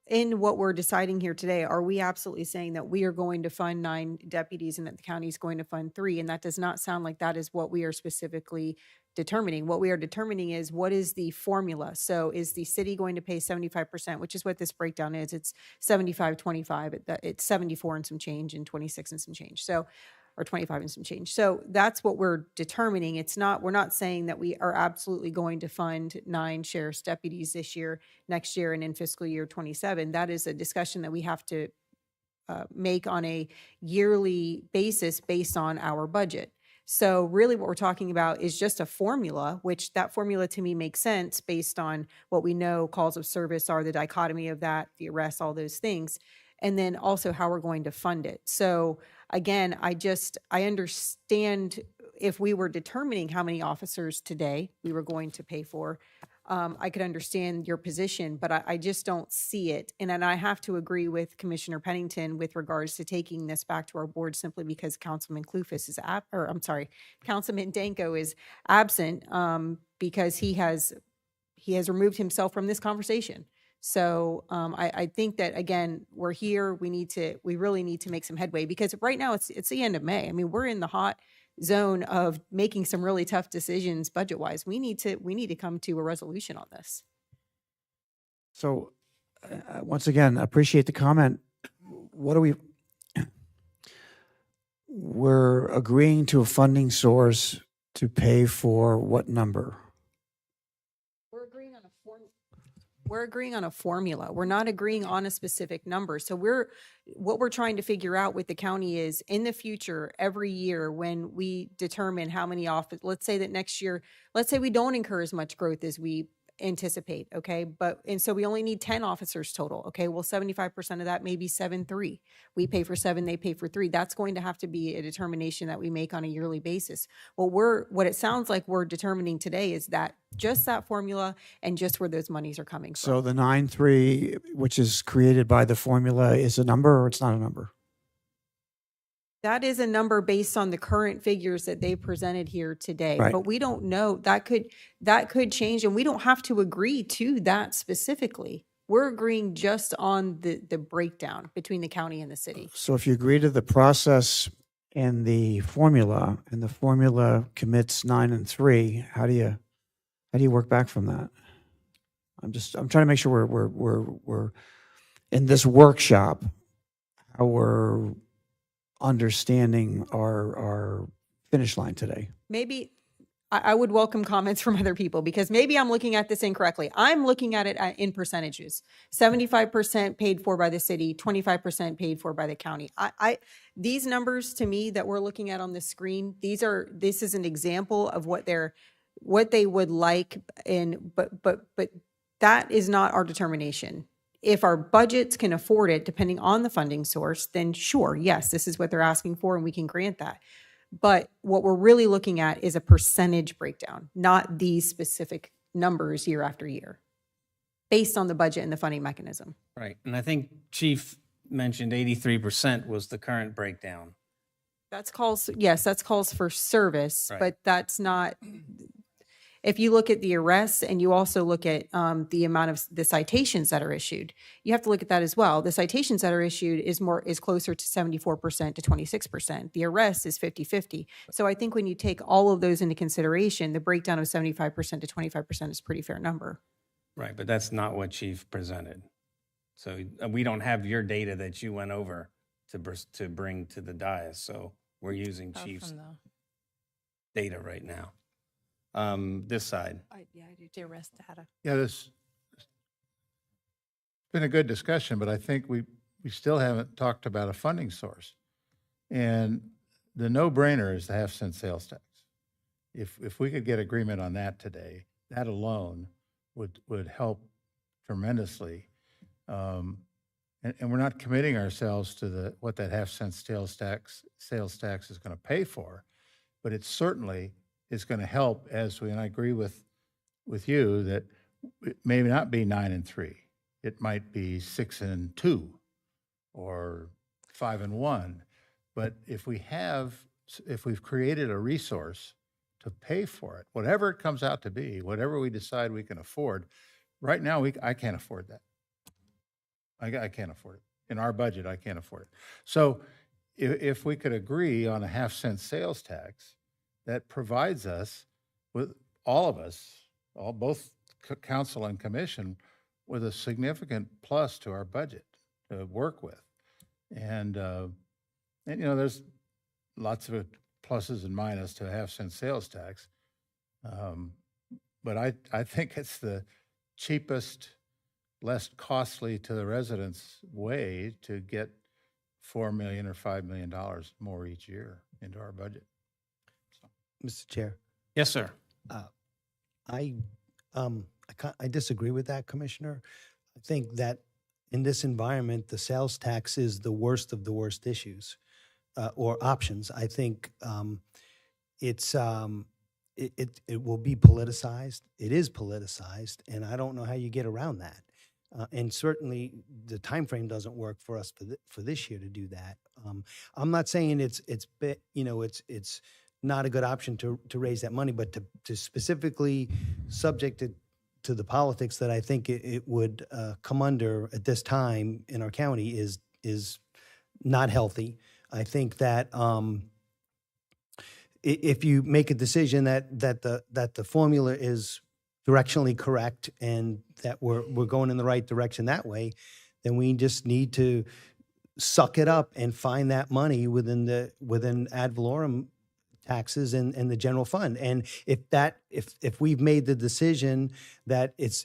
In what we're deciding here today, are we absolutely saying that we are going to fund 9 deputies and that the county is going to fund 3? And that does not sound like that is what we are specifically determining. What we are determining is what is the formula. So is the city going to pay 75%, which is what this breakdown is. It's 75, 25, it's 74 and some change and 26 and some change. So, or 25 and some change. So that's what we're determining. It's not, we're not saying that we are absolutely going to fund 9 sheriff's deputies this year, next year, and in fiscal year 27. That is a discussion that we have to make on a yearly basis based on our budget. So really what we're talking about is just a formula, which that formula to me makes sense based on what we know calls of service are, the dichotomy of that, the arrests, all those things, and then also how we're going to fund it. So again, I understand if we were determining how many officers today we were going to pay for, I could understand your position, but I just don't see it. And then I have to agree with Commissioner Pennington with regards to taking this back to our board simply because Councilman Clufus is Councilman Danko is absent because he has removed himself from this conversation. So I think that, again, we're here, we really need to make some headway because right now it's the end of May. I mean, we're in the hot zone of making some really tough decisions budget-wise. We need to come to a resolution on this. So once again, appreciate the comment. What are we're agreeing to a funding source to pay for what number? We're agreeing on a formula. We're not agreeing on a specific number. So what we're trying to figure out with the county is in the future, every year when we determine how many let's say that next year, let's say we don't incur as much growth as we anticipate, okay? And so we only need 10 officers total, okay? Well, 75% of that may be 7-3. We pay for 7, they pay for 3. That's going to have to be a determination that we make on a yearly basis. What it sounds like we're determining today is that just that formula and just where those monies are coming from. So the 9.3, which is created by the formula, is a number or it's not a number? That is a number based on the current figures that they presented here today. Right. But we don't know. That could change, and we don't have to agree to that specifically. We're agreeing just on the breakdown between the county and the city. So if you agree to the process and the formula commits 9 and 3, how do you work back from that? I'm trying to make sure we're in this workshop, how we're understanding our finish line today. Maybe I would welcome comments from other people because maybe I'm looking at this incorrectly. I'm looking at it in percentages. 75% paid for by the city, 25% paid for by the county. These numbers to me that we're looking at on the screen, this is an example of what they would like, but that is not our determination. If our budgets can afford it, depending on the funding source, then sure, yes, this is what they're asking for and we can grant that. But what we're really looking at is a percentage breakdown, not these specific numbers year after year, based on the budget and the funding mechanism. Right. And I think Chief mentioned 83% was the current breakdown. That's calls, yes, that's calls for service, Right. but that's not, if you look at the arrests and you also look at the amount of the citations that are issued, you have to look at that as well. The citations that are issued is closer to 74% to 26%. The arrest is 50-50. So I think when you take all of those into consideration, the breakdown of 75% to 25% is a pretty fair number. Right, but that's not what Chief presented. So we don't have your data that you went over to bring to the dais, so we're using Chief's data right now. This side. Yeah, I do. The arrest data. Yeah, this it's been a good discussion, but I think we still haven't talked about a funding source. And the no-brainer is the half-cent sales tax. If we could get agreement on that today, that alone would help tremendously. And we're not committing ourselves to what that half-cent sales tax is going to pay for, but it certainly is going to help and I agree with you that it may not be 9 and 3. It might be 6 and 2 or 5 and 1. But if we've created a resource to pay for it, whatever it comes out to be, whatever we decide we can afford, right now I can't afford that. I can't afford it. In our budget, I can't afford it. So if we could agree on a half-cent sales tax, that provides us with all of us, both council and commission, with a significant plus to our budget to work with. And there's lots of pluses and minuses to a half-cent sales tax. But I think it's the cheapest, less costly to the residents way to get $4 million or $5 million more each year into our budget. Mr. Chair, Yes, sir. I disagree with that, Commissioner. I think that in this environment, the sales tax is the worst of the worst issues or options. I think it will be politicized. It is politicized, and I don't know how you get around that. And certainly, the time frame doesn't work for us for this year to do that. I'm not saying it's not a good option to raise that money, but to specifically subject it to the politics that I think it would come under at this time in our county is not healthy. I think that if you make a decision that the formula is directionally correct and that we're going in the right direction that way, then we just need to suck it up and find that money within ad valorem taxes and the general fund. And if we've made the decision that it's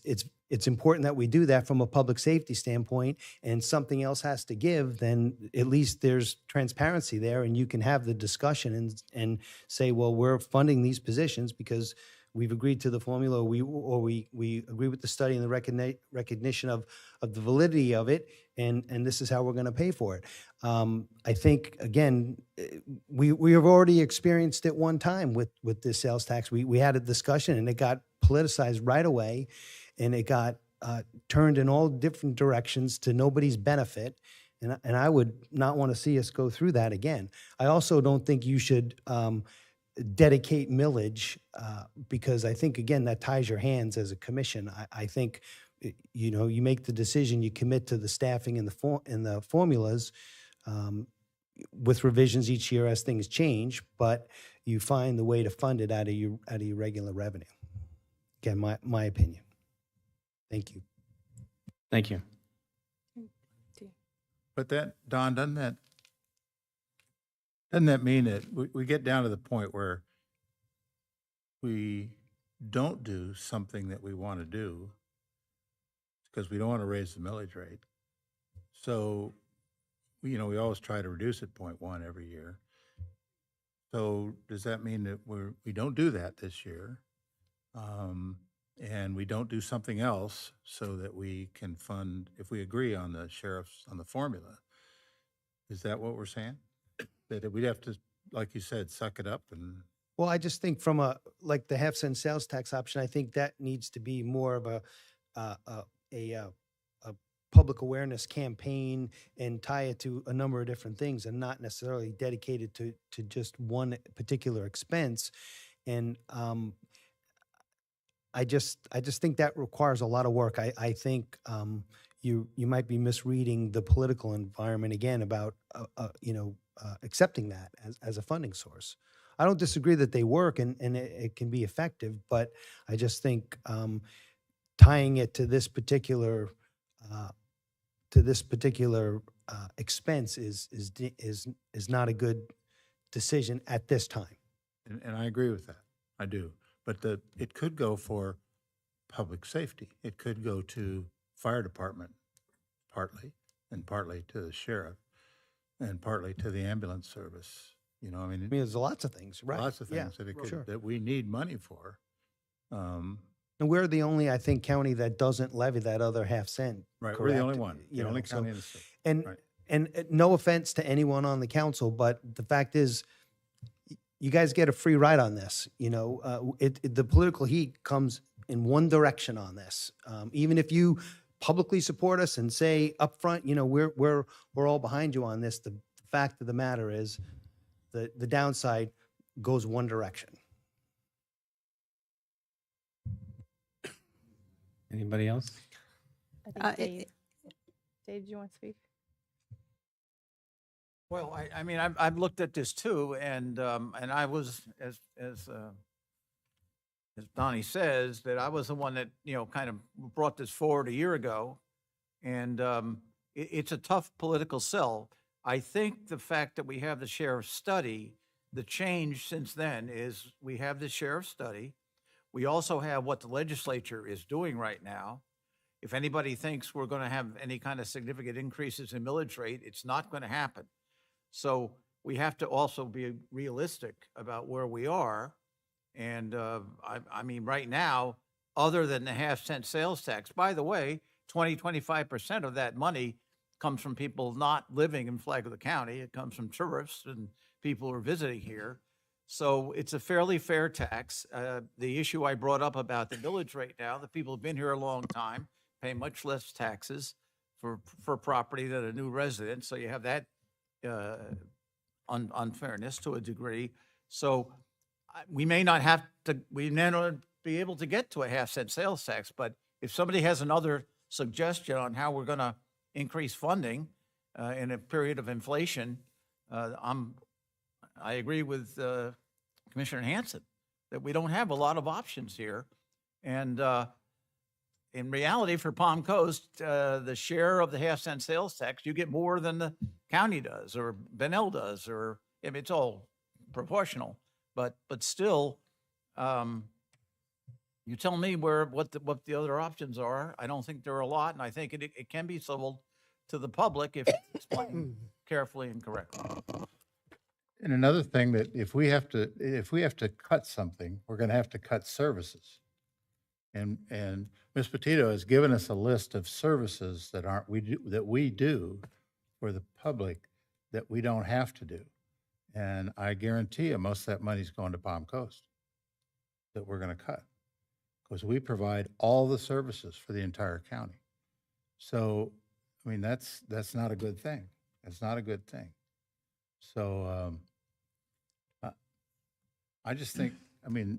important that we do that from a public safety standpoint and something else has to give, then at least there's transparency there and you can have the discussion and say, well, we're funding these positions because we've agreed to the formula or we agree with the study and the recognition of the validity of it, and this is how we're going to pay for it. I think, again, we have already experienced it one time with this sales tax. We had a discussion and it got politicized right away, and it got turned in all different directions to nobody's benefit. And I would not want to see us go through that again. I also don't think you should dedicate millage because I think, again, that ties your hands as a commission. I think, you make the decision, you commit to the staffing and the formulas with revisions each year as things change, but you find the way to fund it out of your regular revenue. Again, my opinion. Thank you. Thank you. But Don, doesn't that mean that we get down to the point where we don't do something that we want to do because we don't want to raise the millage rate? So, we always try to reduce it 0.1 every year. So does that mean that we don't do that this year? And we don't do something else so that we can fund, if we agree on the formula? Is that what we're saying? That we'd have to like you said, suck it up and, Well, I just think from like the half-cent sales tax option, I think that needs to be more of a public awareness campaign and tie it to a number of different things and not necessarily dedicated to just one particular expense. And I just think that requires a lot of work. I think you might be misreading the political environment again about accepting that as a funding source. I don't disagree that they work and it can be effective, but I just think tying it to this particular expense is not a good decision at this time. and I agree with that. I do. But it could go for public safety. It could go to fire department partly, and partly to the sheriff, and partly to the ambulance service. You know, I I mean, mean, there's lots of things, right? lots of Yeah, things that it sure. could, that we need money for. And we're the only, I think, county that doesn't levy that other half cent. Right, we're the only correct? one, You the know, only so- county in the state. And, Right. and no offense to anyone on the council, but the fact is, you guys get a free ride on this. You know, the political heat comes in one direction on this. Even if you publicly support us and say upfront, you know, we're all behind you on this. The fact of the matter is, the downside goes one direction. Anybody else? I think Dave, do you want to speak? Well, I mean, I've looked at this too, and I was, as Donnie says, that I was the one that, you know, kind of brought this forward a year ago. And it's a tough political sell. I think the fact that we have the sheriff's study, the change since then is we have the sheriff's study. We also have what the legislature is doing right now. If anybody thinks we're going to have any kind of significant increases in millage rate, it's not going to happen. So we have to also be realistic about where we are. And I mean, right now, other than the half-cent sales tax, by the way, 25% of that money comes from people not living in Flagler County. It comes from tourists and people who are visiting here. So it's a fairly fair tax. The issue I brought up about the millage rate now, the people who've been here a long time pay much less taxes for property than a new resident. So you have that unfairness to a degree. So we may not be able to get to a half-cent sales tax, but if somebody has another suggestion on how we're going to increase funding in a period of inflation, I agree with Commissioner Hanson that we don't have a lot of options here. And in reality, for Palm Coast, the share of the half-cent sales tax, you get more than the county does, or Benel does, or I mean, it's all proportional. But still, you tell me what the other options are. I don't think there are a lot, and I think it can be sold to the public if it's explained carefully and correctly. And another thing that if we have to cut something, we're going to have to cut services. And Ms. Petito has given us a list of services that we do for the public that we don't have to do. And I guarantee you, most of that money's going to Palm Coast that we're going to cut, because we provide all the services for the entire county. So, I mean, that's not a good thing. That's not a good thing. So, I just think, I mean,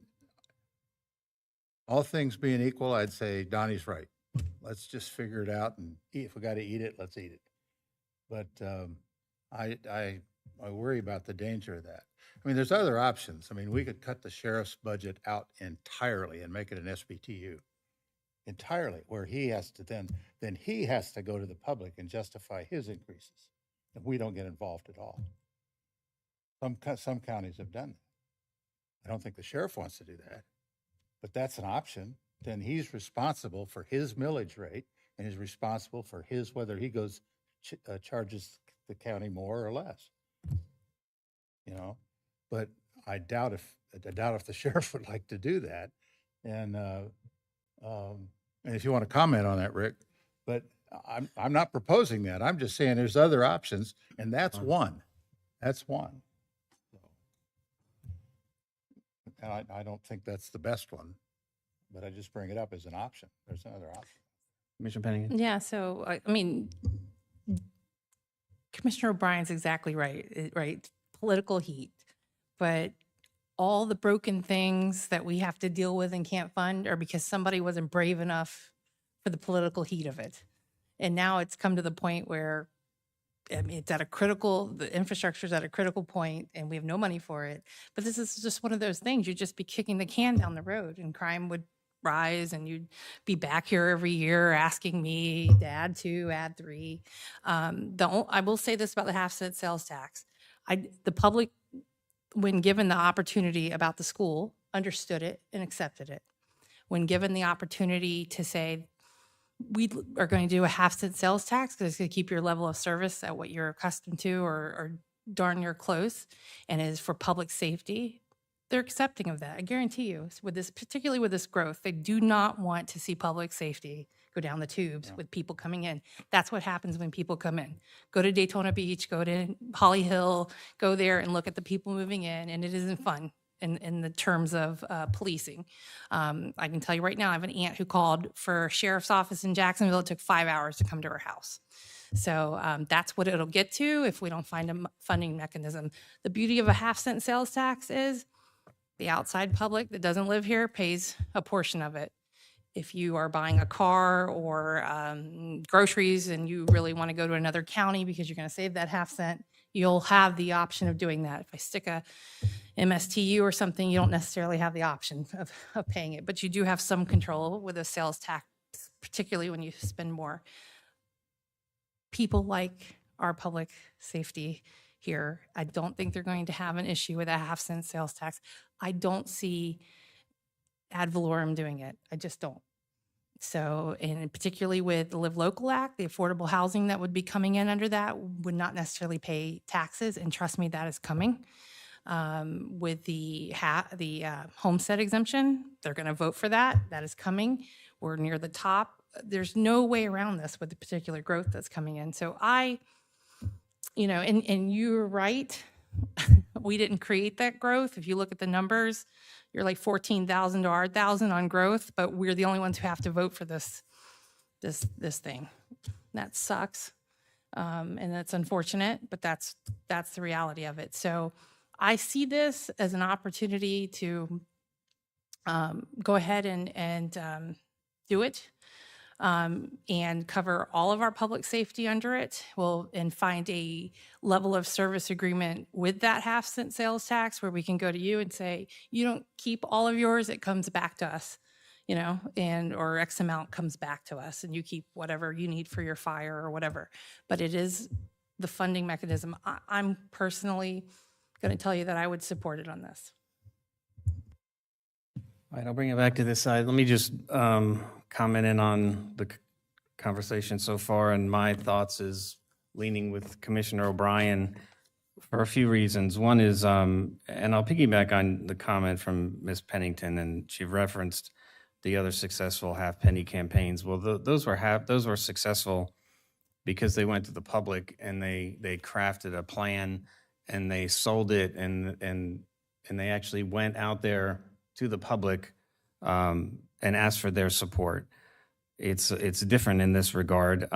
all things being equal, I'd say Donnie's right. Let's just figure it out, and if we got to eat it, let's eat it. But I worry about the danger of that. I mean, there's other options. I mean, we could cut the sheriff's budget out entirely and make it an SBTU entirely, where he has to then he has to go to the public and justify his increases, and we don't get involved at all. Some counties have done that. I don't think the sheriff wants to do that, but that's an option. Then he's responsible for his millage rate, and is responsible for his, whether he goes charges the county more or less. You know, but I doubt if the sheriff would like to do that. And if you want to comment on that, Rick, but I'm not proposing that. I'm just saying there's other options, and that's one. That's one. and I don't think that's the best one, but I just bring it up as an option. There's another option. Commissioner Pennington? Yeah, so, I mean, Commissioner O'Brien's exactly right, right? Political heat. But all the broken things that we have to deal with and can't fund are because somebody wasn't brave enough for the political heat of it. And now it's come to the point where, I mean, it's at a critical, the infrastructure is at a critical point and we have no money for it. But this is just one of those things, you'd just be kicking the can down the road and crime would rise and you'd be back here every year asking me to add 2, add 3. I will say this about the half-cent sales tax. The public, when given the opportunity about the school, understood it and accepted it. When given the opportunity to say, we are going to do a half-cent sales tax because it's going to keep your level of service at what you're accustomed to or darn near close, and is for public safety, they're accepting of that. I guarantee you, with this, particularly with this growth, they do not want to see public safety go down the tubes with people coming in. That's what happens when people come in. Go to Daytona Beach, go to Holly Hill, go there and look at the people moving in, and it isn't fun in the terms of policing. I can tell you right now, I have an aunt who called for sheriff's office in Jacksonville. It took 5 hours to come to her house. So that's what it'll get to if we don't find a funding mechanism. The beauty of a half-cent sales tax is the outside public that doesn't live here pays a portion of it. If you are buying a car or groceries and you really want to go to another county because you're going to save that half-cent, you'll have the option of doing that. If I stick a MSTU or something, you don't necessarily have the option of paying it, but you do have some control with a sales tax, particularly when you spend more. People like our public safety here. I don't think they're going to have an issue with a half-cent sales tax. I don't see ad valorem doing it. I just don't. So, and particularly with the Live Local Act, the affordable housing that would be coming in under that would not necessarily pay taxes, and trust me, that is coming. With the homestead exemption, they're going to vote for that. That is coming. We're near the top. There's no way around this with the particular growth that's coming in. So and you're right. We didn't create that growth. If you look at the numbers, you're like 14,000 to our 1,000 on growth, but we're the only ones who have to vote for this thing. That sucks, and that's unfortunate, but that's the reality of it. So I see this as an opportunity to go ahead and do it. And cover all of our public safety under it. And find a level of service agreement with that half-cent sales tax where we can go to you and say, you don't keep all of yours, it comes back to us, or X amount comes back to us, and you keep whatever you need for your fire or whatever. But it is the funding mechanism. I'm personally going to tell you that I would support it on this. All right, I'll bring it back to this side. Let me just comment in on the conversation so far, and my thoughts is leaning with Commissioner O'Brien for a few reasons. One is, and I'll piggyback on the comment from Ms. Pennington, and she referenced the other successful half-penny campaigns. Well, those were successful because they went to the public and they crafted a plan and they sold it, and they actually went out there to the public and asked for their support. It's different in this regard.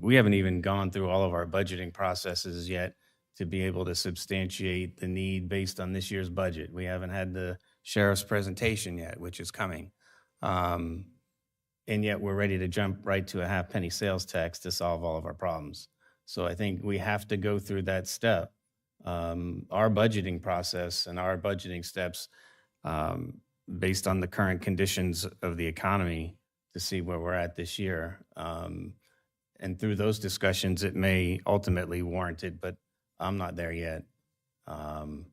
We haven't even gone through all of our budgeting processes yet to be able to substantiate the need based on this year's budget. We haven't had the sheriff's presentation yet, which is coming. And yet we're ready to jump right to a half-penny sales tax to solve all of our problems. So I think we have to go through that step. Our budgeting process and our budgeting steps based on the current conditions of the economy to see where we're at this year. And through those discussions, it may ultimately warrant it, but I'm not there yet. And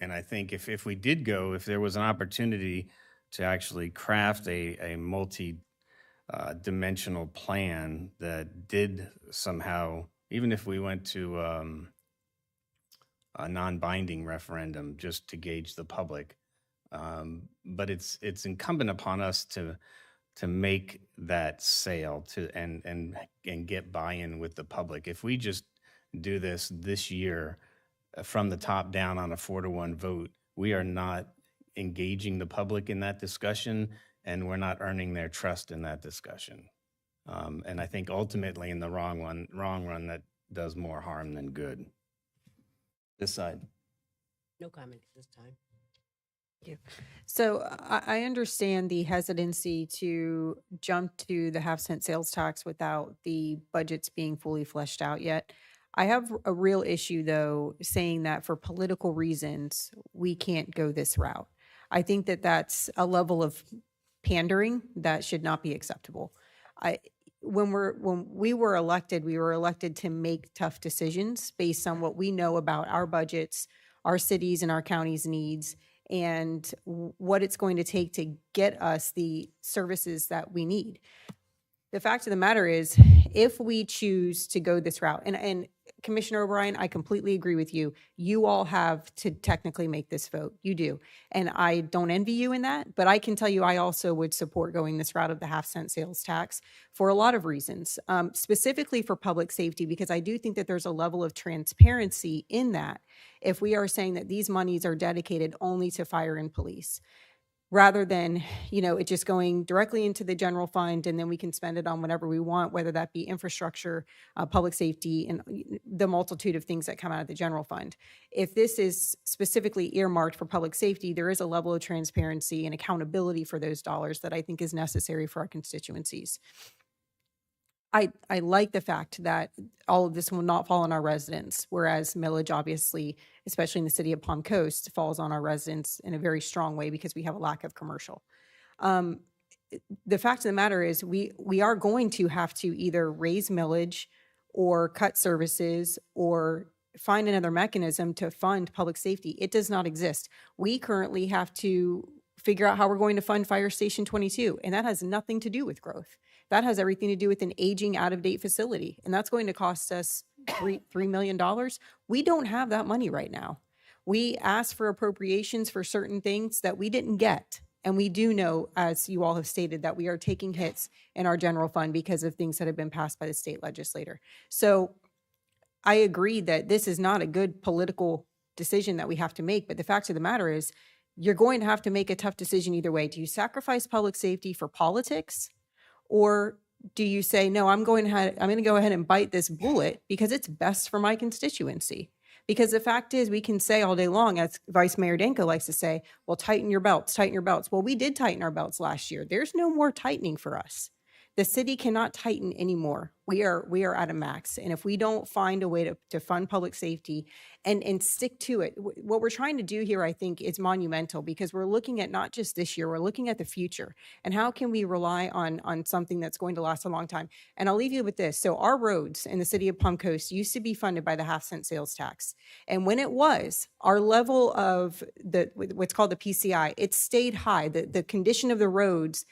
I think if we did go, if there was an opportunity to actually craft a multi-dimensional plan that did somehow, even if we went to a non-binding referendum just to gauge the public. But it's incumbent upon us to make that sale and get buy-in with the public. If we just do this year, from the top down on a 4-to-1 vote. We are not engaging the public in that discussion, and we're not earning their trust in that discussion. And I think ultimately in the wrong run, that does more harm than good. This side. No comment at this time. So I understand the hesitancy to jump to the half-cent sales tax without the budgets being fully fleshed out yet. I have a real issue, though, saying that for political reasons, we can't go this route. I think that that's a level of pandering that should not be acceptable. When we were elected to make tough decisions based on what we know about our budgets, our cities and our counties' needs, and what it's going to take to get us the services that we need. The fact of the matter is, if we choose to go this route, and Commissioner O'Brien, I completely agree with you. You all have to technically make this vote. You do. And I don't envy you in that, but I can tell you I also would support going this route of the half-cent sales tax for a lot of reasons, specifically for public safety, because I do think that there's a level of transparency in that if we are saying that these monies are dedicated only to fire and police, rather than, it just going directly into the general fund and then we can spend it on whatever we want, whether that be infrastructure, public safety, and the multitude of things that come out of the general fund. If this is specifically earmarked for public safety, there is a level of transparency and accountability for those dollars that I think is necessary for our constituencies. I like the fact that all of this will not fall on our residents, whereas millage, obviously, especially in the city of Palm Coast, falls on our residents in a very strong way because we have a lack of commercial. The fact of the matter is we are going to have to either raise millage or cut services or find another mechanism to fund public safety. It does not exist. We currently have to figure out how we're going to fund Fire Station 22, and that has nothing to do with growth. That has everything to do with an aging, out-of-date facility, and that's going to cost us $3 million. We don't have that money right now. We asked for appropriations for certain things that we didn't get, and we do know, as you all have stated, that we are taking hits in our general fund because of things that have been passed by the state legislator. So I agree that this is not a good political decision that we have to make, but the fact of the matter is you're going to have to make a tough decision either way. Do you sacrifice public safety for politics? Or do you say, no, I'm going to go ahead and bite this bullet because it's best for my constituency? Because the fact is, we can say all day long, as Vice Mayor Danko likes to say, well, tighten your belts, tighten your belts. Well, we did tighten our belts last year. There's no more tightening for us. The city cannot tighten anymore. We are at a max. And if we don't find a way to fund public safety and stick to it, what we're trying to do here, I think, is monumental because we're looking at not just this year, we're looking at the future. And how can we rely on something that's going to last a long time? And I'll leave you with this. So our roads in the city of Palm Coast used to be funded by the half-cent sales tax. And when it was, our level of what's called the PCI, it stayed high. The condition of the roads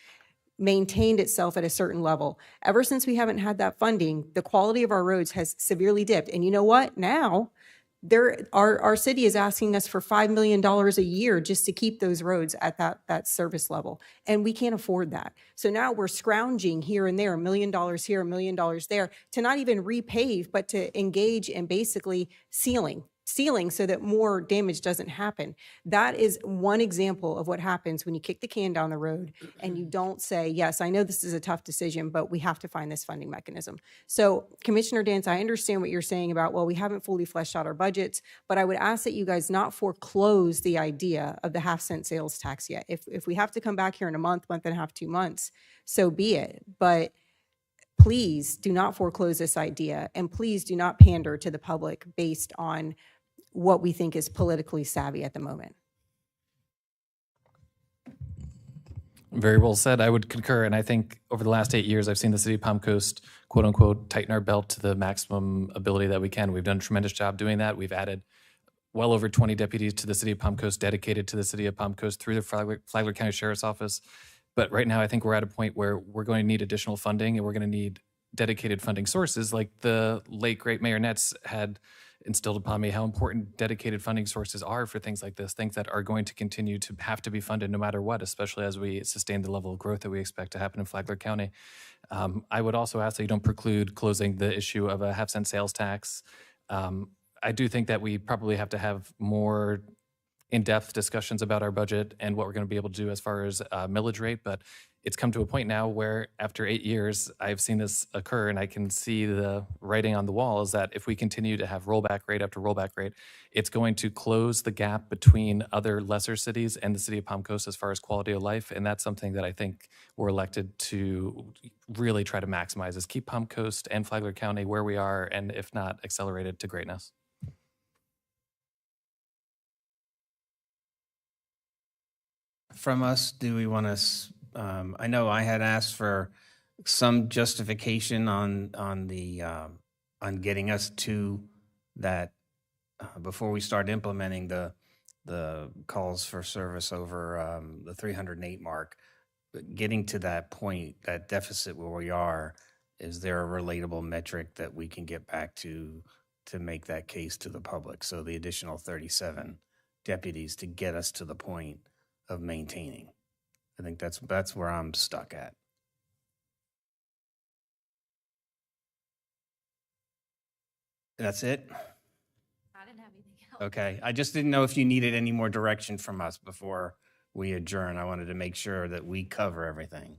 maintained itself at a certain level. Ever since we haven't had that funding, the quality of our roads has severely dipped. And you know what? Now, our city is asking us for $5 million a year just to keep those roads at that service level. And we can't afford that. So now we're scrounging here and there, $1 million here, $1 million there, to not even repave, but to engage in basically sealing so that more damage doesn't happen. That is one example of what happens when you kick the can down the road and you don't say, yes, I know this is a tough decision, but we have to find this funding mechanism. So Commissioner Dance, I understand what you're saying about, well, we haven't fully fleshed out our budgets, but I would ask that you guys not foreclose the idea of the half-cent sales tax yet. If we have to come back here in a month and a half, 2 months, so be it. But please do not foreclose this idea, and please do not pander to the public based on what we think is politically savvy at the moment. Very well said. I would concur. And I think over the last 8 years, I've seen the city of Palm Coast, quote unquote, tighten our belt to the maximum ability that we can. We've done a tremendous job doing that. We've added well over 20 deputies to the city of Palm Coast, dedicated to the city of Palm Coast through the Flagler County Sheriff's Office. But right now, I think we're at a point where we're going to need additional funding, and we're going to need dedicated funding sources like the late, great Mayor Netz had instilled upon me how important dedicated funding sources are for things like this, things that are going to continue to have to be funded no matter what, especially as we sustain the level of growth that we expect to happen in Flagler County. I would also ask that you don't preclude closing the issue of a half-cent sales tax. I do think that we probably have to have more in-depth discussions about our budget and what we're going to be able to do as far as millage rate. But it's come to a point now where after 8 years, I've seen this occur, and I can see the writing on the wall is that if we continue to have rollback rate after rollback rate, it's going to close the gap between other lesser cities and the city of Palm Coast as far as quality of life. And that's something that I think we're elected to really try to maximize, is keep Palm Coast and Flagler County where we are, and if not, accelerated to greatness. From us, do we want to, I know I had asked for some justification on the, on getting us to that, before we start implementing the calls for service over the 308 mark. But getting to that point, that deficit where we are, is there a relatable metric that we can get back to make that case to the public? So the additional 37 deputies to get us to the point of maintaining. I think that's where I'm stuck at. That's it? I didn't have anything else. Okay, I just didn't know if you needed any more direction from us before we adjourn. I wanted to make sure that we cover everything.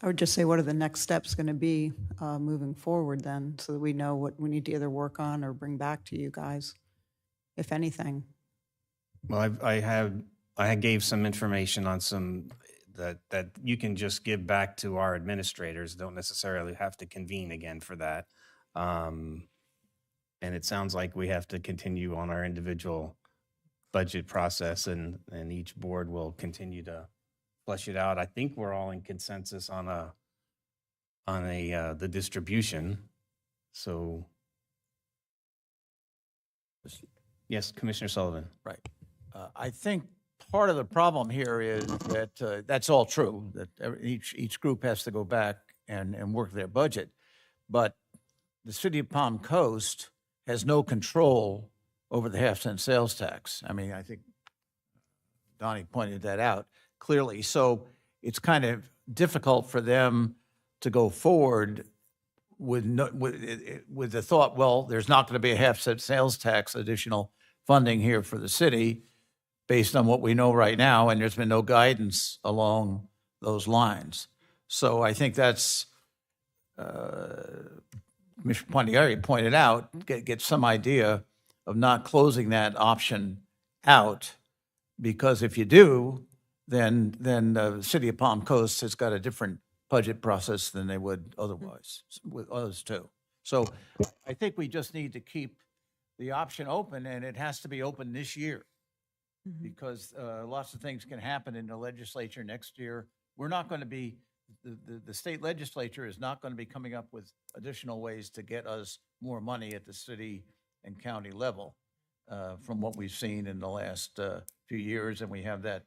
I would just say, what are the next steps going to be moving forward then, so that we know what we need to either work on or bring back to you guys, if anything? Well, I gave some information on some that you can just give back to our administrators. Don't necessarily have to convene again for that. And it sounds like we have to continue on our individual budget process, and each board will continue to flesh it out. I think we're all in consensus on the distribution. So, yes, Commissioner Sullivan. Right. I think part of the problem here is that that's all true, that each group has to go back and work their budget. But the city of Palm Coast has no control over the half-cent sales tax. I mean, I think Donnie pointed that out clearly. So it's kind of difficult for them to go forward with the thought, well, there's not going to be a half-cent sales tax additional funding here for the city based on what we know right now, and there's been no guidance along those lines. So I think that's, Commissioner Pontieri pointed out, get some idea of not closing that option out, because if you do, then the city of Palm Coast has got a different budget process than they would otherwise, with others too. So I think we just need to keep the option open, and it has to be open this year, because lots of things can happen in the legislature next year. We're not going to be, the state legislature is not going to be coming up with additional ways to get us more money at the city and county level from what we've seen in the last few years. And we have that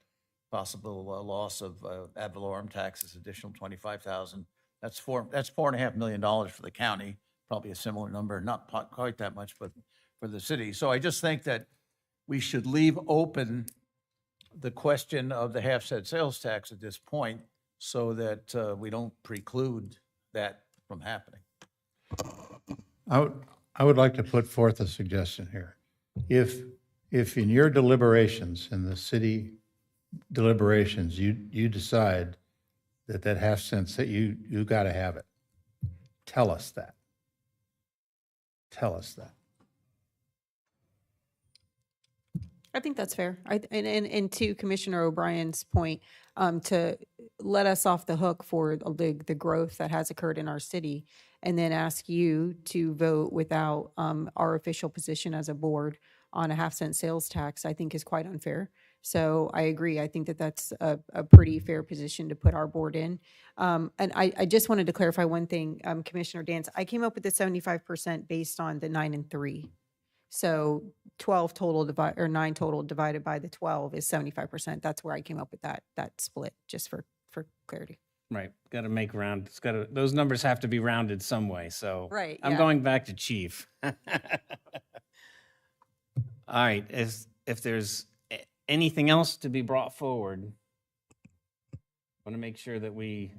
possible loss of ad valorem taxes, additional 25,000. That's $4.5 million for the county, probably a similar number, not quite that much, but for the city. So I just think that we should leave open the question of the half-cent sales tax at this point, so that we don't preclude that from happening. I would like to put forth a suggestion here. If in your deliberations, in the city deliberations, you decide that half cent, that you got to have it, tell us that. Tell us that. I think that's fair. And to Commissioner O'Brien's point, to let us off the hook for the growth that has occurred in our city, and then ask you to vote without our official position as a board on a half-cent sales tax, I think is quite unfair. So I agree. I think that that's a pretty fair position to put our board in. And I just wanted to clarify one thing, Commissioner Dance. I came up with the 75% based on the 9 and 3. So 12 total or 9 total divided by the 12 is 75%. That's where I came up with that split, just for clarity. Right, got to make round, those numbers have to be rounded some way, so. Right, I'm yeah. going back to chief. All right, if there's anything else to be brought forward, I want to make sure that we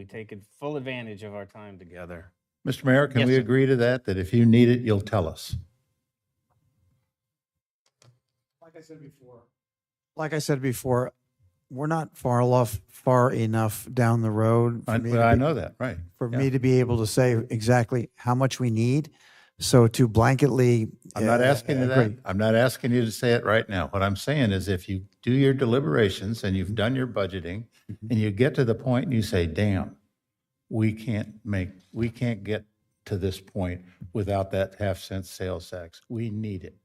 take full advantage of our time together. Mr. Mayor, can Yes, we sir. agree to that, that if you need it, you'll tell us? Like I said before, we're not far enough down the road for me to I be- know that, right. for Yeah. me to be able to say exactly how much we need. So to blanketly. I'm not asking you that. agree. I'm not asking you to say it right now. What I'm saying is if you do your deliberations and you've done your budgeting and you get to the point and you say, damn, we can't get to this point without that half-cent sales tax. We need it.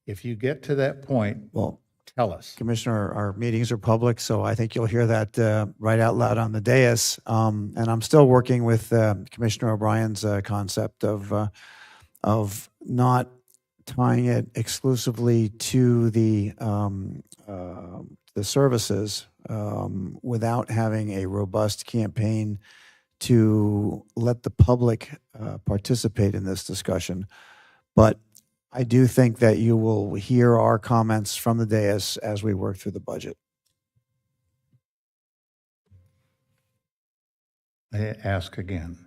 If you get to that point, Well, tell us. Commissioner, our meetings are public, so I think you'll hear that right out loud on the dais. And I'm still working with Commissioner O'Brien's concept of not tying it exclusively to the services without having a robust campaign to let the public participate in this discussion. But I do think that you will hear our comments from the dais as we work through the budget. I ask again,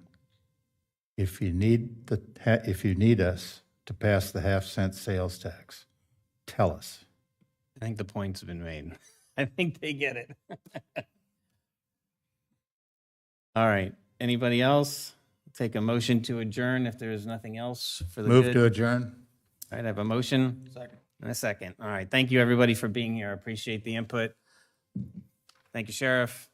if you need us to pass the half-cent sales tax, tell us. I think the point's been made. I think they get it. All right. Anybody else? Take a motion to adjourn if there is nothing else for the Move good. to adjourn. All right, I have a motion. Second. And a second. All right. Thank you, everybody, for being here. I appreciate the input. Thank you, Sheriff.